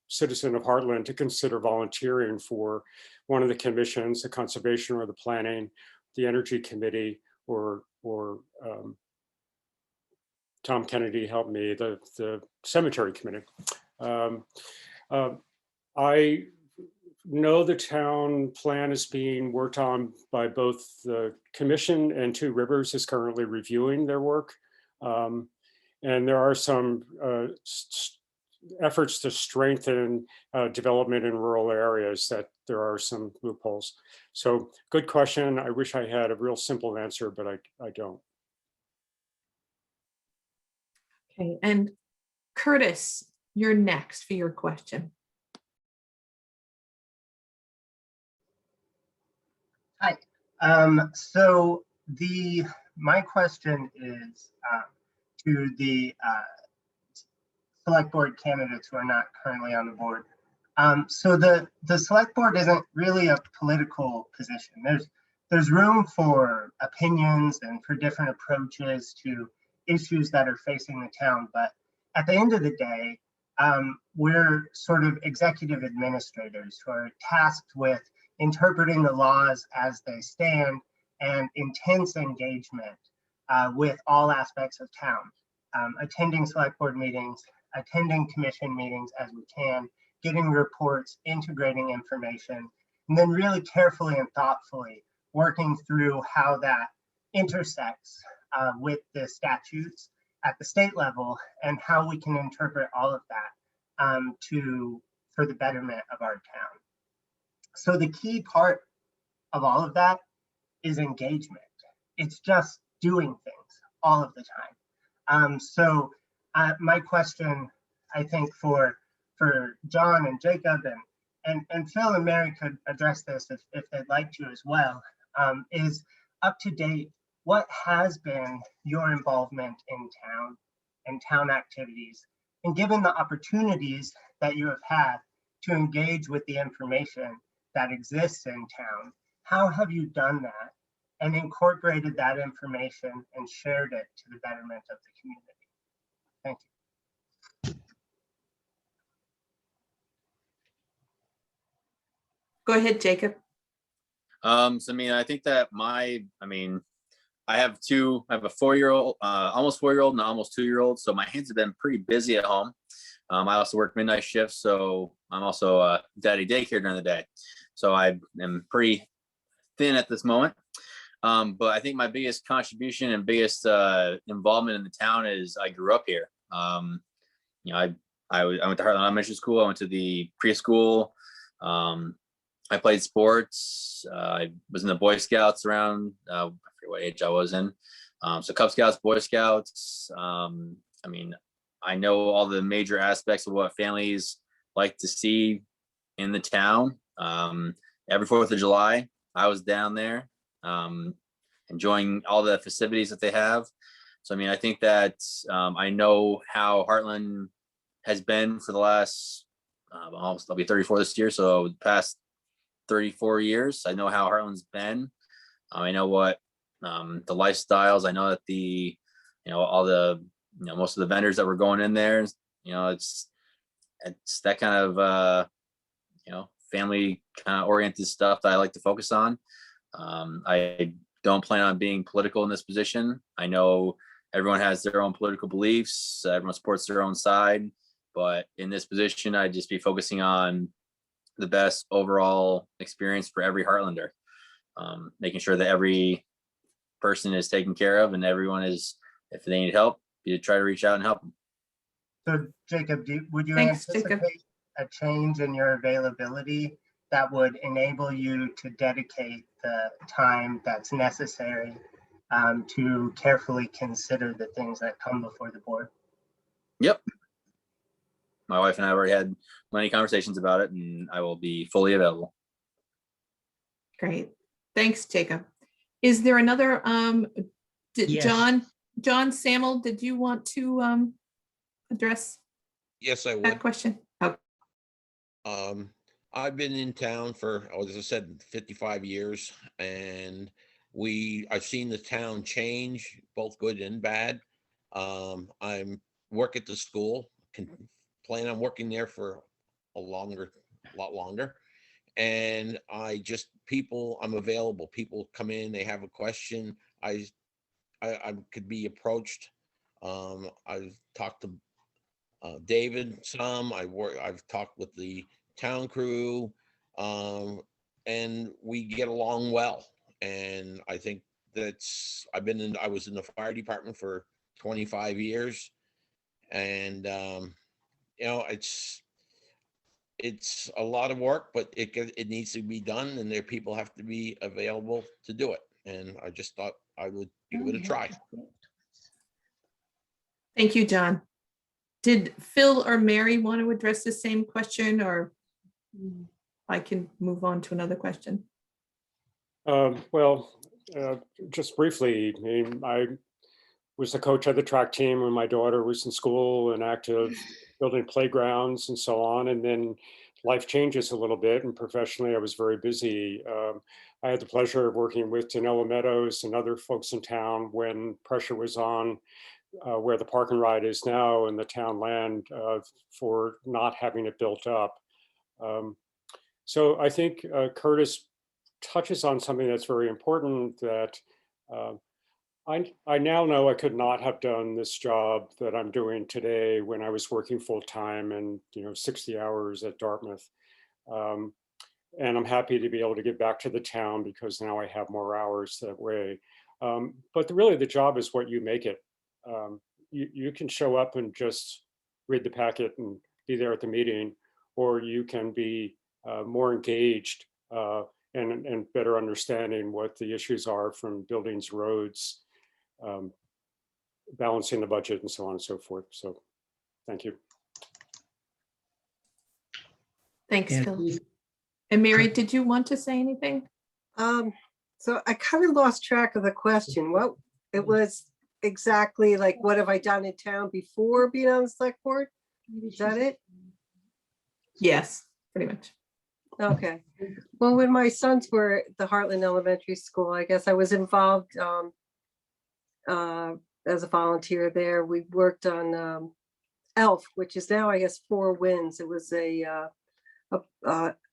[SPEAKER 4] citizen of Hartland to consider volunteering for one of the commissions, the Conservation or the Planning, the Energy Committee, or Tom Kennedy helped me, the Cemetery Committee. I know the town plan is being worked on by both the commission, and Two Rivers is currently reviewing their work. And there are some efforts to strengthen development in rural areas that there are some loopholes. So good question. I wish I had a real simple answer, but I don't.
[SPEAKER 1] Okay, and Curtis, you're next for your question.
[SPEAKER 15] Hi. So my question is to the select board candidates who are not currently on the board. So the select board isn't really a political position. There's room for opinions and for different approaches to issues that are facing the town. But at the end of the day, we're sort of executive administrators who are tasked with interpreting the laws as they stand and intense engagement with all aspects of town, attending select board meetings, attending commission meetings as we can, getting reports, integrating information, and then really carefully and thoughtfully working through how that intersects with the statutes at the state level and how we can interpret all of that for the betterment of our town. So the key part of all of that is engagement. It's just doing things all of the time. So my question, I think for John and Jacob and Phil and Mary could address this if they'd like to as well, is up to date, what has been your involvement in town and town activities? And given the opportunities that you have had to engage with the information that exists in town, how have you done that and incorporated that information and shared it to the betterment of the community? Thank you.
[SPEAKER 1] Go ahead, Jacob.
[SPEAKER 7] So I think that I have a 4-year-old, almost 4-year-old and almost 2-year-old. So my hands have been pretty busy at home. I also work midnight shifts, so I'm also daddy daycare during the day. So I am pretty thin at this moment. But I think my biggest contribution and biggest involvement in the town is I grew up here. I went to Hartland Elementary School. I went to the preschool. I played sports. I was in the Boy Scouts around, I forget what age I was in. So Cub Scouts, Boy Scouts. I know all the major aspects of what families like to see in the town. Every 4th of July, I was down there enjoying all the festivities that they have. So, I think that I know how Hartland has been for the last, I'll be 34 this year. So the past 34 years, I know how Hartland's been. I know what the lifestyles, I know that all the, most of the vendors that were going in there, it's that kind of, family kind of oriented stuff that I like to focus on. I don't plan on being political in this position. I know everyone has their own political beliefs, everyone supports their own side, but in this position, I'd just be focusing on the best overall experience for every Heartlander, making sure that every person is taken care of and everyone is, if they need help, you try to reach out and help them.
[SPEAKER 15] So Jacob, would you
[SPEAKER 1] Thanks,
[SPEAKER 15] anticipate
[SPEAKER 1] Jacob.
[SPEAKER 15] a change in your availability that would enable you to dedicate the time that's necessary to carefully consider the things that come before the board?
[SPEAKER 7] Yep. My wife and I have already had many conversations about it, and I will be fully available.
[SPEAKER 1] Great. Thanks, Jacob. Is there another,
[SPEAKER 5] Yes.
[SPEAKER 1] John Sammel, did you want to address
[SPEAKER 5] Yes, I
[SPEAKER 1] that
[SPEAKER 5] would.
[SPEAKER 1] question? Oh,
[SPEAKER 5] I've been in town for, as I said, 55 years, and I've seen the town change, both good and bad. I'm work at the school, plan on working there for a lot longer. And I'm available. People come in, they have a question. I could be approached. I've talked to David some. I've talked with the town crew, and we get along well. And I think I was in the fire department for 25 years, and it's a lot of work, but it needs to be done, and there people have to be available to do it. And I just thought I would give it a try.
[SPEAKER 1] thank you, John. Did Phil or Mary want to address the same question, or I can move on to another question?
[SPEAKER 4] Well, just briefly, I mean, I was the coach of the track team when my daughter was in school and active, building playgrounds and so on. And then life changes a little bit, and professionally, I was very busy. I had the pleasure of working with Danella Meadows and other folks in town when pressure was on where the park and ride is now in the town land for not having it built up. So I think Curtis touches on something that's very important, that I now know I could not have done this job that I'm doing today when I was working full time and 60 hours at Dartmouth. And I'm happy to be able to get back to the town because now I have more hours that way. But really the job is what you make it. You can show up and just read the packet and be there at the meeting, or you can be more engaged and better understanding what the issues are from buildings, roads, balancing the budget, and so on and so forth. So thank you.
[SPEAKER 1] Thanks, Phil. And Mary, did you want to say anything?
[SPEAKER 6] So I kind of lost track of the question. What it was exactly, like, what have I done in town before being on the select board? Is that it?
[SPEAKER 1] Yes, pretty much.
[SPEAKER 6] Okay. Well, when my sons were at the Hartland Elementary School, I guess I was involved as a volunteer there. We worked on ELF, which is now, I guess, Four Winds. It was a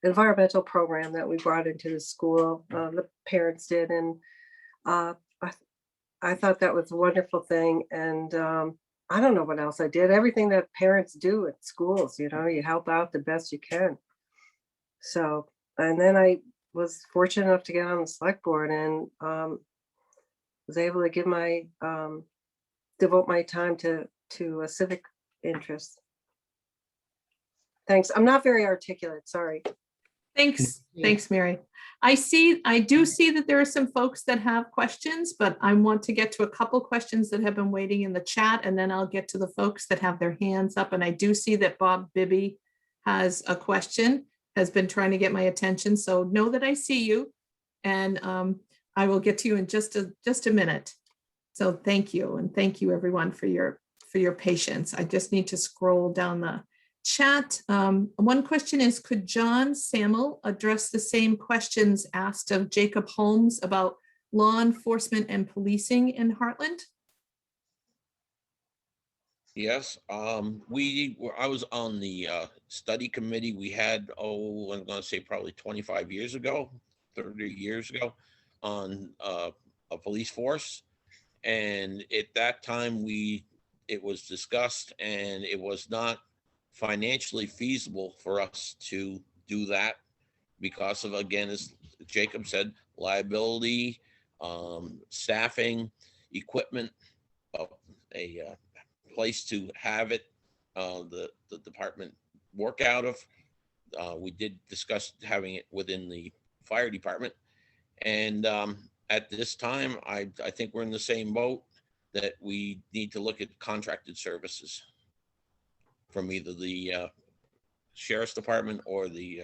[SPEAKER 6] environmental program that we brought into the school. The parents did, and I thought that was a wonderful thing. And I don't know what else I did. Everything that parents do at schools, you help out the best you can. So, and then I was fortunate enough to get on the select board and was able to give devote my time to a civic interest. Thanks. I'm not very articulate, sorry.
[SPEAKER 1] Thanks, Mary. I do see that there are some folks that have questions, but I want to get to a couple questions that have been waiting in the chat, and then I'll get to the folks that have their hands up. And I do see that Bob Bibby has a question, has been trying to get my attention. So know that I see you, and I will get to you in just a minute. So thank you, and thank you everyone for your patience. I just need to scroll down the chat. One question is, could John Sammel address the same questions asked of Jacob Holmes about law enforcement and policing in Hartland?
[SPEAKER 5] Yes, I was on the study committee we had, I'm going to say probably 25 years ago, 30 years ago, on a police force. And at that time, it was discussed, and it was not financially feasible for us to do that because of, again, as Jacob said, liability, staffing, equipment, a place to have it, the department work out of. We did discuss having it within the fire department. And at this time, I think we're in the same boat, that we need to look at contracted services from either the sheriff's department or the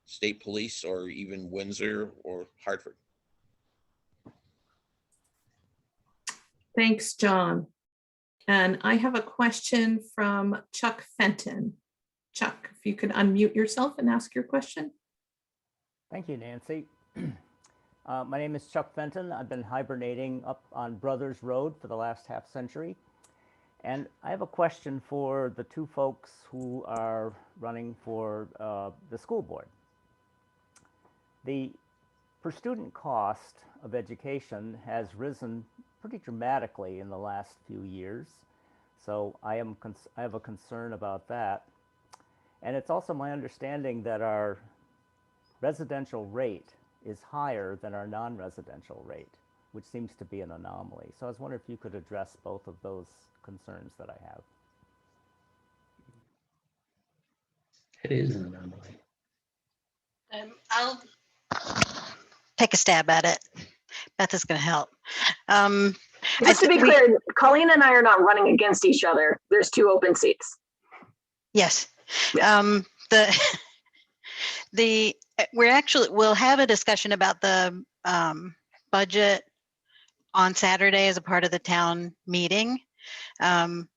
[SPEAKER 5] state police, or even Windsor or Hartford.
[SPEAKER 1] Thanks, John. And I have a question from Chuck Fenton. Chuck, if you could unmute yourself and ask your question.
[SPEAKER 16] Thank you, Nancy. My name is Chuck Fenton. I've been hibernating up on Brothers Road for the last half century. And I have a question for the two folks who are running for the school board. The per student cost of education has risen pretty dramatically in the last few years. So I have a concern about that. And it's also my understanding that our residential rate is higher than our non-residential rate, which seems to be an anomaly. So I was wondering if you could address both of those concerns that I have.
[SPEAKER 17] It is an anomaly.
[SPEAKER 8] I'll take a stab at it. Beth is going to help.
[SPEAKER 9] Just to be clear, Colleen and I are not running against each other. There's two open seats.
[SPEAKER 8] Yes. We'll have a discussion about the budget on Saturday as a part of the town meeting. And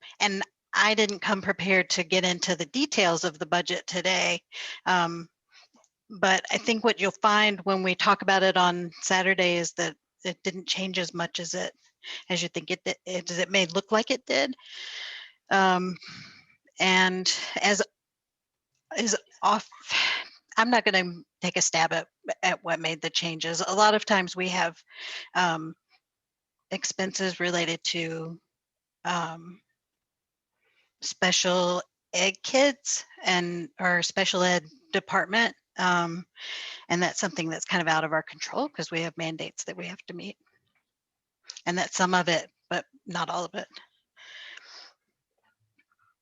[SPEAKER 8] I didn't come prepared to get into the details of the budget today. But I think what you'll find when we talk about it on Saturday is that it didn't change as much as you think it did, as it may look like it did. And as is off, I'm not going to take a stab at what made the changes. A lot of times we have expenses related to special ed kids and our special ed department. And that's something that's kind of out of our control because we have mandates that we have to meet. And that's some of it, but not all of it.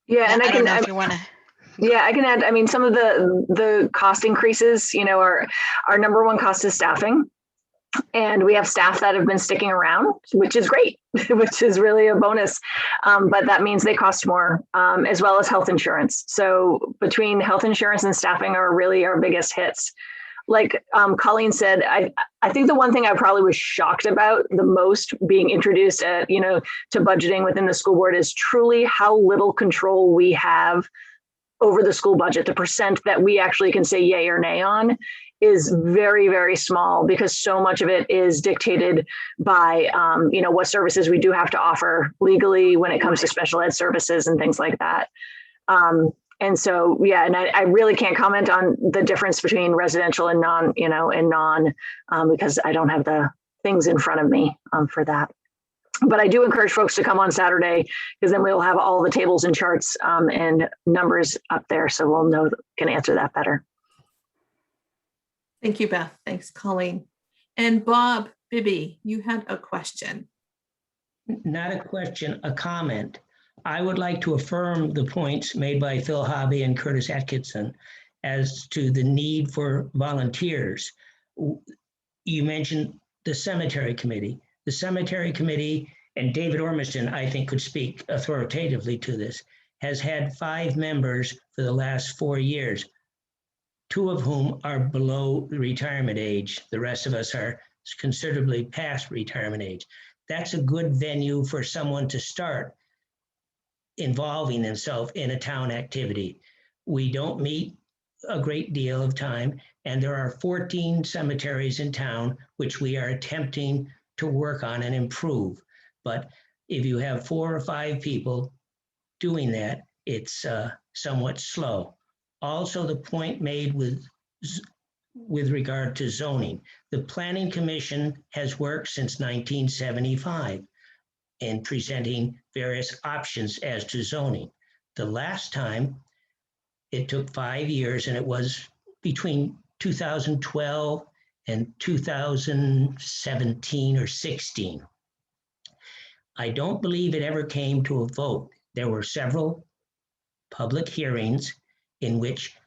[SPEAKER 9] Yeah, and
[SPEAKER 8] I don't know if you want to.
[SPEAKER 9] Yeah, I can add. I mean, some of the cost increases, our number one cost is staffing. And we have staff that have been sticking around, which is great, which is really a bonus. But that means they cost more, as well as health insurance. So between health insurance and staffing are really our biggest hits. Like Colleen said, I think the one thing I probably was shocked about the most being introduced to budgeting within the school board is truly how little control we have over the school budget. The percent that we actually can say yay or nay on is very, very small because so much of it is dictated by, what services we do have to offer legally when it comes to special ed services and things like that. And so, yeah, and I really can't comment on the difference between residential and non, because I don't have the things in front of me for that. But I do encourage folks to come on Saturday because then we'll have all the tables and charts and numbers up there. So we'll can answer that better.
[SPEAKER 1] Thank you, Beth. Thanks, Colleen. And Bob Bibby, you had a question.
[SPEAKER 17] Not a question, a comment. I would like to affirm the points made by Phil Hobby and Curtis Atkinson as to the need for volunteers. You mentioned the cemetery committee. The cemetery committee, and David Ormiston, I think, could speak authoritatively to this, has had 5 members for the last 4 years, 2 of whom are below the retirement age. The rest of us are considerably past retirement age. That's a good venue for someone to start involving themselves in a town activity. We don't meet a great deal of time, and there are 14 cemeteries in town, which we are attempting to work on and improve. But if you have 4 or 5 people doing that, it's somewhat slow. Also, the point made with with regard to zoning. The Planning Commission has worked since 1975 in presenting various options as to zoning. The last time, it took 5 years, and it was between 2012 and 2017 or 16. I don't believe it ever came to a vote. There were several public hearings in which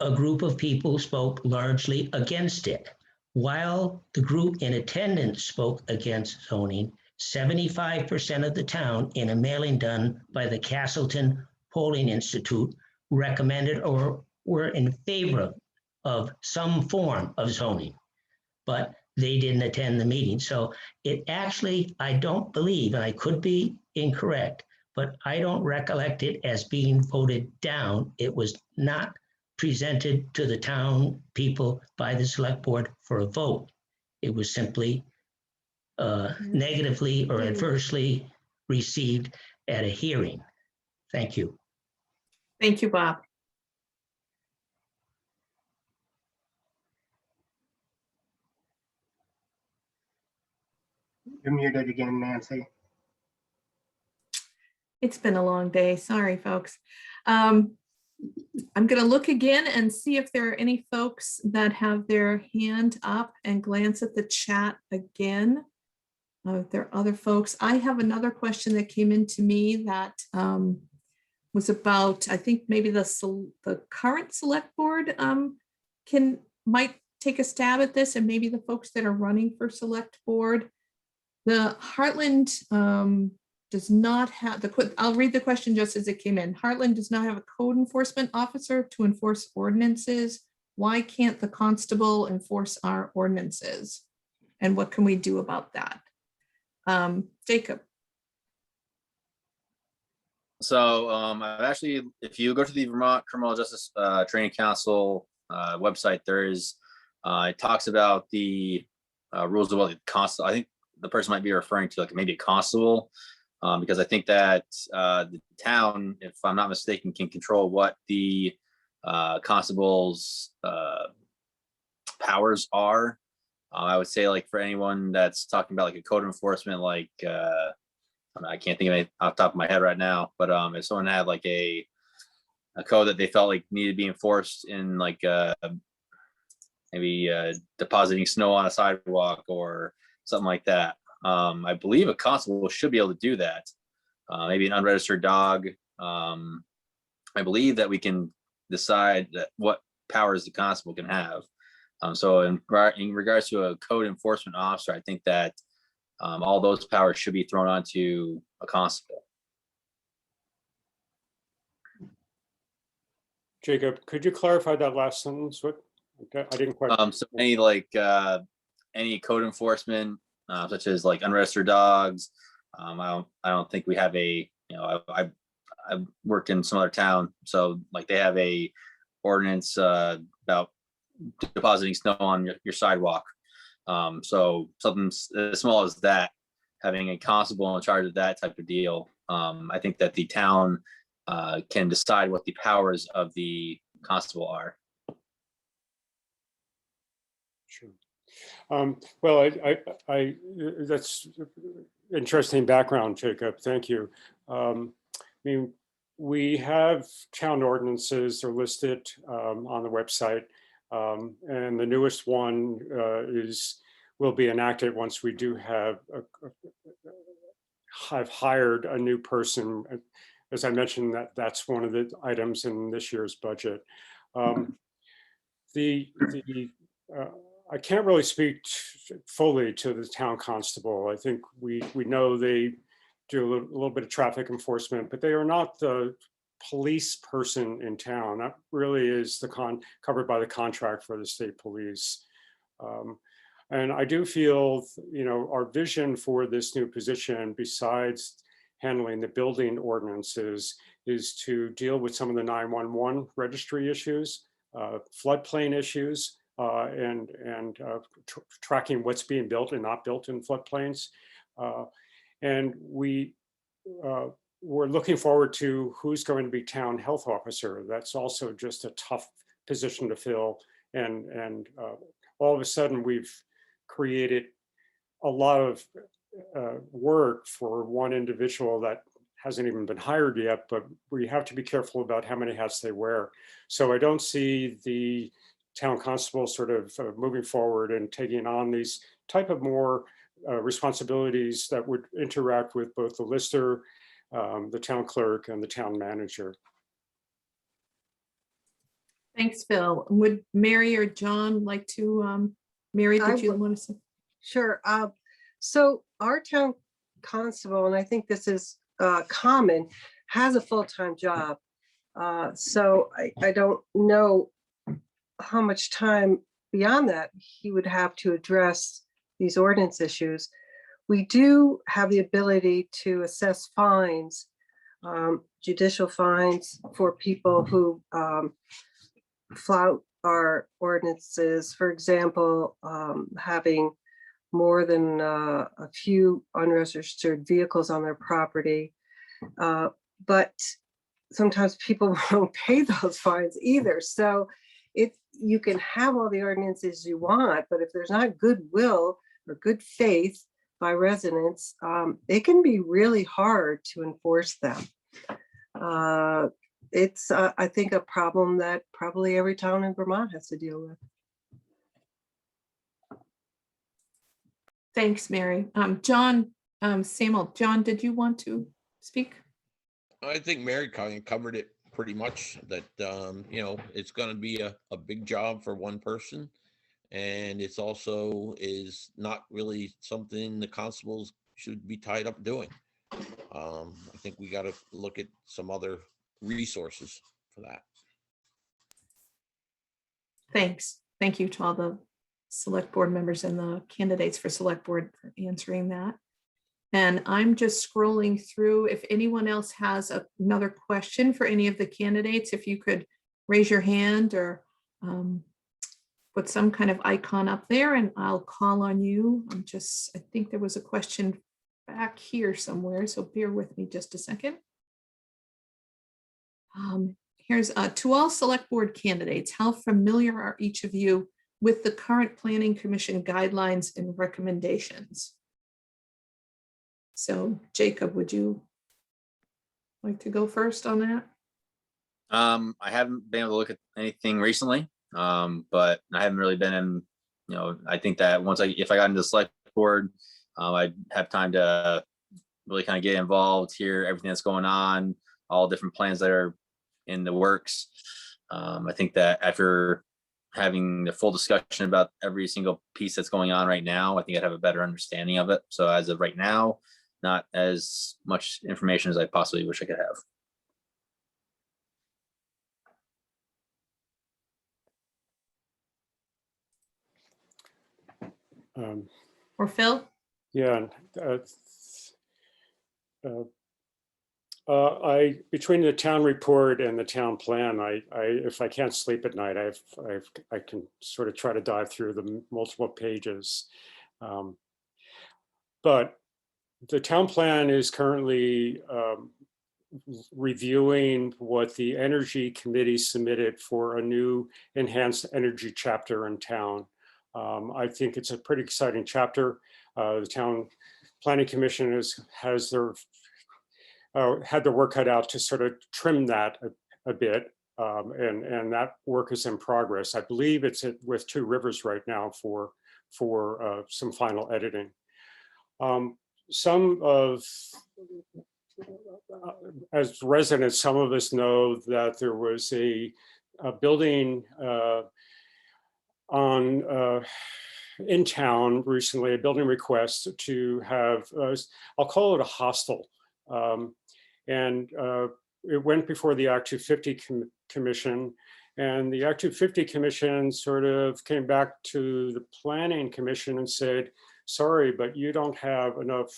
[SPEAKER 17] a group of people spoke largely against it. While the group in attendance spoke against zoning, 75% of the town, in a mailing done by the Castleton Polling Institute, recommended or were in favor of some form of zoning, but they didn't attend the meeting. So it actually, I don't believe, and I could be incorrect, but I don't recollect it as being voted down. It was not presented to the town people by the select board for a vote. It was simply negatively or adversely received at a hearing. Thank you.
[SPEAKER 1] Thank you, Bob.
[SPEAKER 15] You're muted again, Nancy.
[SPEAKER 1] It's been a long day. Sorry, folks. I'm going to look again and see if there are any folks that have their hand up and glance at the chat again. If there are other folks. I have another question that came into me that was about, I think maybe the current select board might take a stab at this, and maybe the folks that are running for select board. The Hartland does not have I'll read the question just as it came in. Hartland does not have a code enforcement officer to enforce ordinances. Why can't the constable enforce our ordinances? And what can we do about that? Jacob.
[SPEAKER 7] So I've actually, if you go to the Vermont Criminal Justice Training Council website, there is, it talks about the rules about the constable. I think the person might be referring to like maybe a constable, because I think that the town, if I'm not mistaken, can control what the constable's powers are. I would say, like, for anyone that's talking about like a code enforcement, like I can't think of it off the top of my head right now, but if someone had like a code that they felt like needed to be enforced in like maybe depositing snow on a sidewalk or something like that, I believe a constable should be able to do that. Maybe an unregistered dog. I believe that we can decide that what powers the constable can have. So in regards to a code enforcement officer, I think that all those powers should be thrown onto a constable.
[SPEAKER 4] Jacob, could you clarify that last sentence? What I didn't quite.
[SPEAKER 7] So any code enforcement, such as like unregistered dogs. I don't think we have a, I've worked in some other town, so like they have a ordinance about depositing snow on your sidewalk. So something as small as that, having a constable in charge of that type of deal, I think that the town can decide what the powers of the constable are.
[SPEAKER 4] Sure. Well, I that's interesting background, Jacob. Thank you. I mean, we have town ordinances. They're listed on the website. And the newest one will be enacted once we do have hired a new person. As I mentioned, that's one of the items in this year's budget. I can't really speak fully to the town constable. I think we know they do a little bit of traffic enforcement, but they are not the police person in town. That really is covered by the contract for the state police. And I do feel, our vision for this new position, besides handling the building ordinances, is to deal with some of the 911 registry issues, floodplain issues, and tracking what's being built and not built in floodplains. And we're looking forward to who's going to be town health officer. That's also just a tough position to fill and all of a sudden we've created a lot of work for one individual that hasn't even been hired yet, but we have to be careful about how many hats they wear. So I don't see the town constable sort of moving forward and taking on these type of more responsibilities that would interact with both the lister, the town clerk, and the town manager.
[SPEAKER 1] Thanks, Phil. Would Mary or John like to, Mary, did you want to say?
[SPEAKER 6] Sure. So our town constable, and I think this is common, has a full-time job. So I don't know how much time beyond that he would have to address these ordinance issues. We do have the ability to assess fines, judicial fines for people who flout our ordinances. For example, having more than a few unregistered vehicles on their property. But sometimes people won't pay those fines either. So you can have all the ordinances you want, but if there's not goodwill or good faith by residents, it can be really hard to enforce them. It's, I think, a problem that probably every town in Vermont has to deal with.
[SPEAKER 1] Thanks, Mary. John, Sammel, John, did you want to speak?
[SPEAKER 5] I think Mary kind of covered it pretty much, that, you know, it's going to be a big job for one person. And it's also is not really something the constables should be tied up doing. I think we got to look at some other resources for that.
[SPEAKER 1] Thanks. Thank you to all the select board members and the candidates for select board for answering that. And I'm just scrolling through. If anyone else has another question for any of the candidates, if you could raise your hand or put some kind of icon up there and I'll call on you. I think there was a question back here somewhere, so bear with me just a second. Here's to all select board candidates, how familiar are each of you with the current Planning Commission guidelines and recommendations? So Jacob, would you like to go first on that?
[SPEAKER 7] I haven't been able to look at anything recently, but I haven't really been in, you know, I think that if I got into the select board, I'd have time to really kind of get involved, hear everything that's going on, all different plans that are in the works. I think that after having the full discussion about every single piece that's going on right now, I think I'd have a better understanding of it. So as of right now, not as much information as I possibly wish I could have.
[SPEAKER 1] Or Phil?
[SPEAKER 4] Yeah. Between the town report and the town plan, if I can't sleep at night, I can sort of try to dive through the multiple pages. But the town plan is currently reviewing what the Energy Committee submitted for a new enhanced energy chapter in town. I think it's a pretty exciting chapter. The Town Planning Commission has their had their work cut out to sort of trim that a bit, and that work is in progress. I believe it's with Two Rivers right now for some final editing. As residents, some of us know that there was a building in town recently, a building request to have, I'll call it a hostel. And it went before the Act 250 Commission, and the Act 250 Commission sort of came back to the Planning Commission and said, sorry, but you don't have enough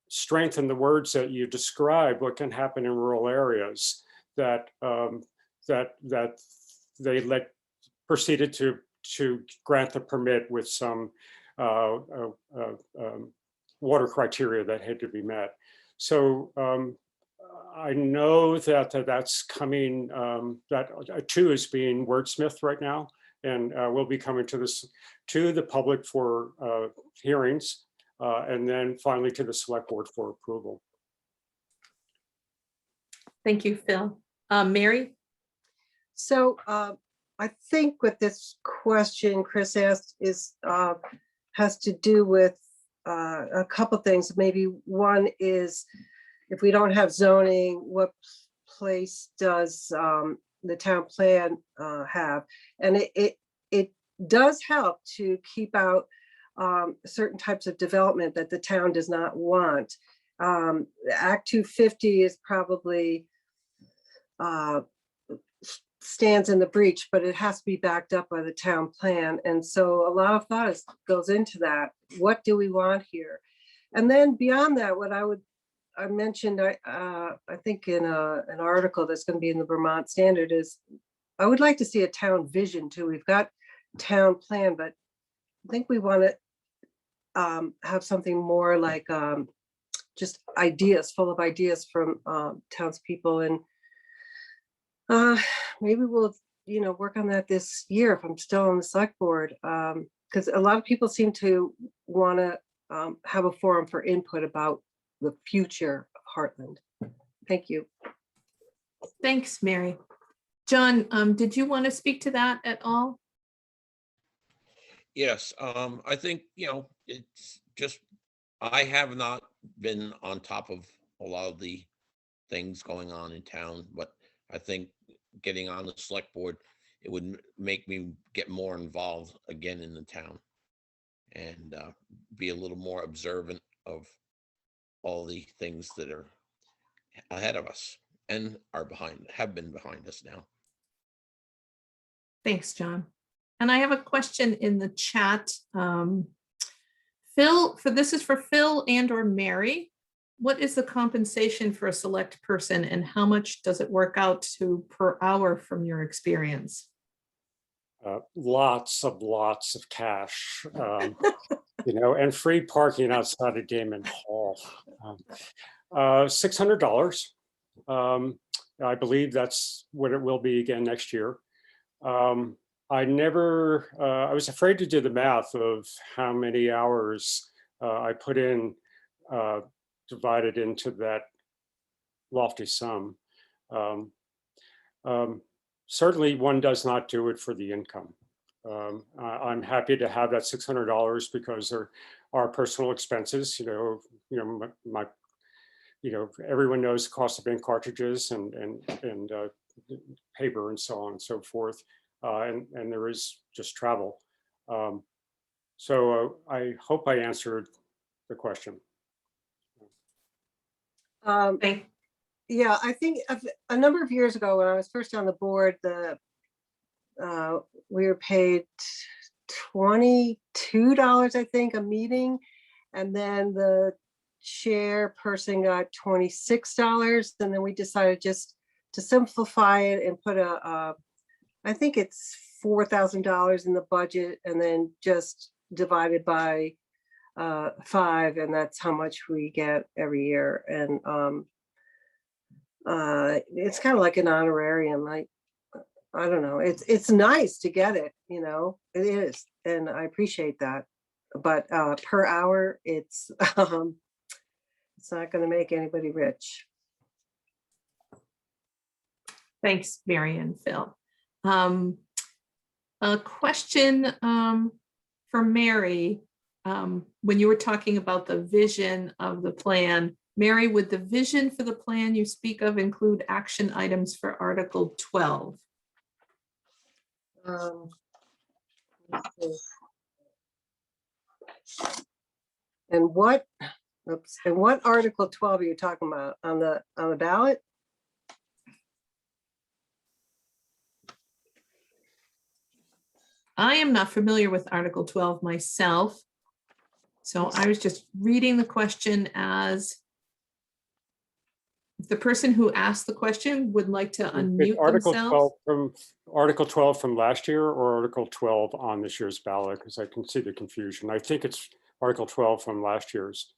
[SPEAKER 4] strength in the words that you describe what can happen in rural areas, that they proceeded to grant the permit with some water criteria that had to be met. So I know that that's coming, that 2 is being wordsmithed right now, and will be coming to the public for hearings, and then finally to the select board for approval.
[SPEAKER 1] Thank you, Phil. Mary?
[SPEAKER 6] So I think what this question Chris asked is has to do with a couple things. Maybe one is, if we don't have zoning, what place does the town plan have? And it does help to keep out certain types of development that the town does not want. Act 250 is probably stands in the breach, but it has to be backed up by the town plan. And so a lot of thought goes into that. What do we want here? And then beyond that, what I mentioned, I think in an article that's going to be in the Vermont Standard, is I would like to see a town vision too. We've got town plan, but I think we want to have something more like just ideas, full of ideas from townspeople. And maybe we'll, work on that this year if I'm still on the select board, because a lot of people seem to want to have a forum for input about the future of Hartland. Thank you.
[SPEAKER 1] Thanks, Mary. John, did you want to speak to that at all?
[SPEAKER 5] Yes, I think, it's just, I have not been on top of a lot of the things going on in town, but I think getting on the select board, it would make me get more involved again in the town and be a little more observant of all the things that are ahead of us and have been behind us now.
[SPEAKER 1] Thanks, John. And I have a question in the chat. Phil, this is for Phil and or Mary. What is the compensation for a select person, and how much does it work out to per hour from your experience?
[SPEAKER 4] Lots of cash, and free parking outside of Damon Hall. $600. I believe that's what it will be again next year. I was afraid to do the math of how many hours I put in divided into that lofty sum. Certainly one does not do it for the income. I'm happy to have that $600 because there are personal expenses, everyone knows the cost of ink cartridges and paper and so on and so forth. And there is just travel. So I hope I answered the question.
[SPEAKER 6] Yeah, I think a number of years ago when I was first on the board, we were paid $22, I think, a meeting. And then the chairperson got $26. And then we decided just to simplify it and put I think it's $4,000 in the budget, and then just divided by 5, and that's how much we get every year. And it's kind of like an honorarium. I don't know. It's nice to get it, it is, and I appreciate that. But per hour, it's not going to make anybody rich.
[SPEAKER 1] Thanks, Mary and Phil. A question for Mary. When you were talking about the vision of the plan, Mary, would the vision for the plan you speak of include action items for Article 12?
[SPEAKER 6] Let's see. And what Article 12 are you talking about on the ballot?
[SPEAKER 1] I am not familiar with Article 12 myself, so I was just reading the question as if the person who asked the question would like to unmute themselves.
[SPEAKER 4] Article 12 from last year or Article 12 on this year's ballot, because I can see the confusion. I think it's Article 12 from last year's.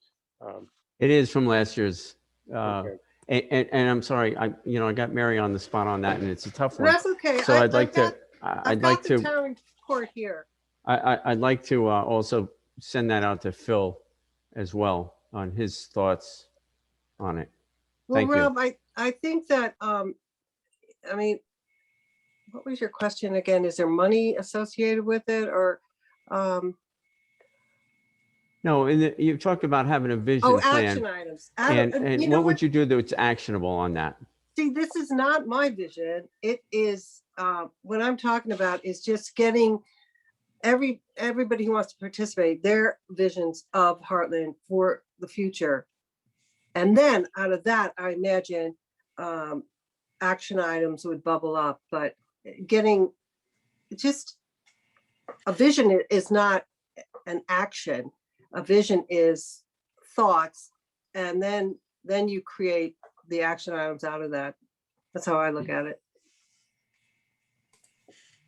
[SPEAKER 13] It is from last year's.
[SPEAKER 4] Okay.
[SPEAKER 13] And I'm sorry, I got Mary on the spot on that, and it's a tough one.
[SPEAKER 6] That's okay.
[SPEAKER 13] So I'd like to,
[SPEAKER 6] I've got the town report here.
[SPEAKER 13] I'd like to also send that out to Phil as well on his thoughts on it.
[SPEAKER 6] Well,
[SPEAKER 13] Thank you.
[SPEAKER 6] Rob, I think that, I mean, what was your question again? Is there money associated with it or?
[SPEAKER 13] No, you talked about having a vision plan.
[SPEAKER 6] Action items.
[SPEAKER 13] And what would you do that's actionable on that?
[SPEAKER 6] See, this is not my vision. It is, what I'm talking about is just getting everybody who wants to participate, their visions of Hartland for the future. And then out of that, I imagine action items would bubble up, but getting just a vision is not an action. A vision is thoughts, and then you create the action items out of that. That's how I look at it.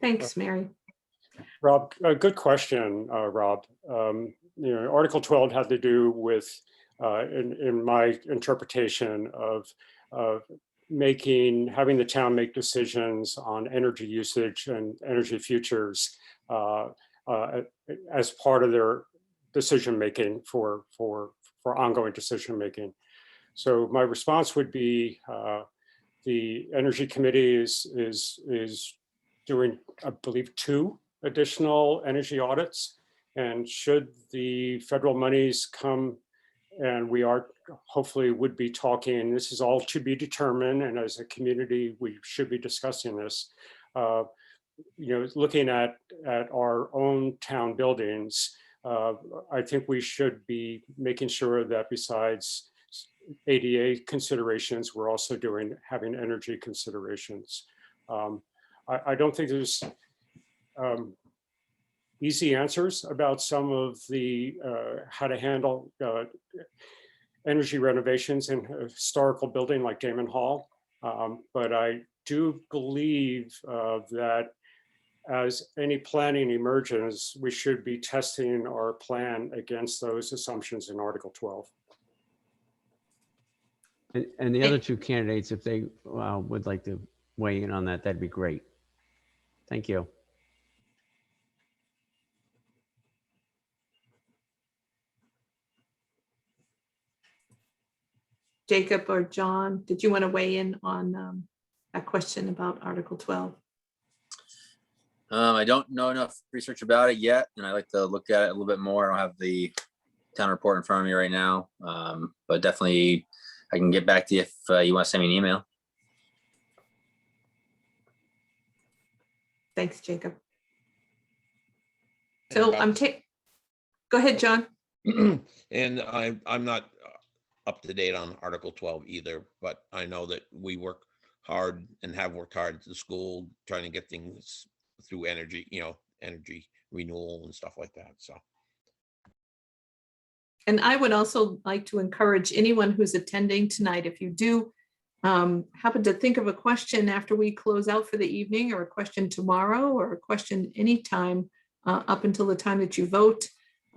[SPEAKER 1] Thanks, Mary.
[SPEAKER 4] Rob, a good question, Rob. Article 12 had to do with, in my interpretation of having the town make decisions on energy usage and energy futures as part of their decision making for ongoing decision making. So my response would be the Energy Committee is doing, I believe, 2 additional energy audits, and should the federal monies come, and we are hopefully would be talking, this is all to be determined, and as a community we should be discussing this, looking at our own town buildings. I think we should be making sure that besides ADA considerations, we're also having energy considerations. I don't think there's easy answers about some of the how to handle energy renovations in a historical building like Damon Hall. But I do believe that as any planning emerges, we should be testing our plan against those assumptions in Article 12.
[SPEAKER 13] And the other 2 candidates, if they would like to weigh in on that, that'd be great. Thank you.
[SPEAKER 1] Jacob or John, did you want to weigh in on a question about Article 12?
[SPEAKER 7] I don't know enough research about it yet, and I like to look at it a little bit more. I don't have the town report in front of me right now, but definitely I can get back to you if you want to send me an email.
[SPEAKER 1] Thanks, Jacob. So go ahead, John.
[SPEAKER 5] And I'm not up to date on Article 12 either, but I know that we work hard and have worked hard at the school trying to get things through energy, energy renewal and stuff like that. So.
[SPEAKER 1] And I would also like to encourage anyone who's attending tonight, if you do happen to think of a question after we close out for the evening, or a question tomorrow, or a question anytime up until the time that you vote,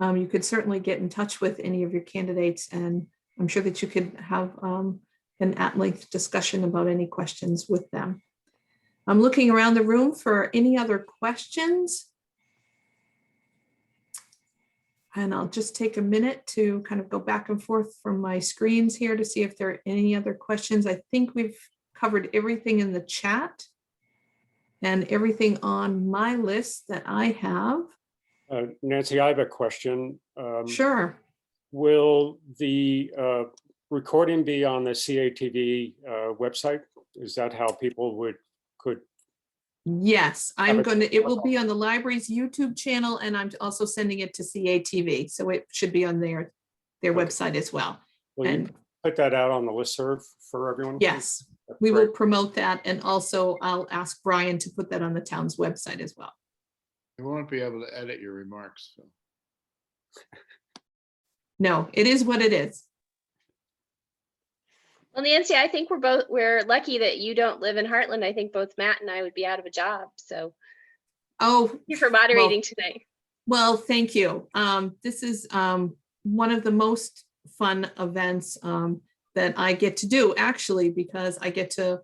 [SPEAKER 1] you could certainly get in touch with any of your candidates, and I'm sure that you could have an at-length discussion about any questions with them. I'm looking around the room for any other questions. And I'll just take a minute to kind of go back and forth from my screens here to see if there are any other questions. I think we've covered everything in the chat and everything on my list that I have.
[SPEAKER 4] Nancy, I have a question.
[SPEAKER 1] Sure.
[SPEAKER 4] Will the recording be on the CATV website? Is that how people could?
[SPEAKER 1] Yes, it will be on the library's YouTube channel, and I'm also sending it to CATV. So it should be on their website as well.
[SPEAKER 4] Will you put that out on the listserv for everyone?
[SPEAKER 1] Yes, we will promote that. And also I'll ask Brian to put that on the town's website as well.
[SPEAKER 14] You won't be able to edit your remarks. So.
[SPEAKER 1] No, it is what it is.
[SPEAKER 3] Well, Nancy, I think we're lucky that you don't live in Hartland. I think both Matt and I would be out of a job. So thank you for moderating tonight.
[SPEAKER 1] Well, thank you. This is one of the most fun events. that I get to do, actually, because I get to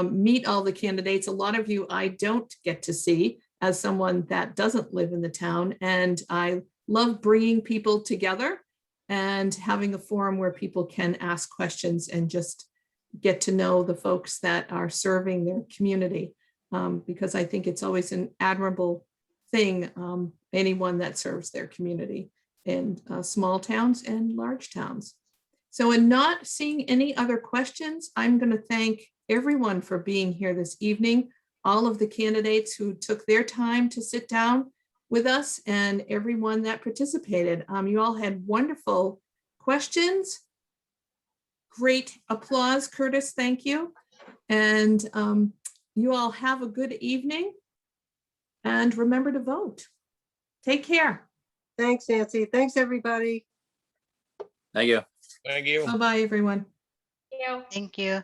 [SPEAKER 1] meet all the candidates. A lot of you I don't get to see as someone that doesn't live in the town. And I love bringing people together and having a forum where people can ask questions and just get to know the folks that are serving their community. Because I think it's always an admirable thing, anyone that serves their community in small towns and large towns. So in not seeing any other questions, I'm going to thank everyone for being here this evening, all of the candidates who took their time to sit down with us and everyone that participated. You all had wonderful questions. Great applause, Curtis, thank you. And you all have a good evening. And remember to vote. Take care.
[SPEAKER 6] Thanks, Nancy. Thanks, everybody.
[SPEAKER 7] Thank you.
[SPEAKER 5] Thank you.
[SPEAKER 1] Bye-bye, everyone.
[SPEAKER 8] Thank you.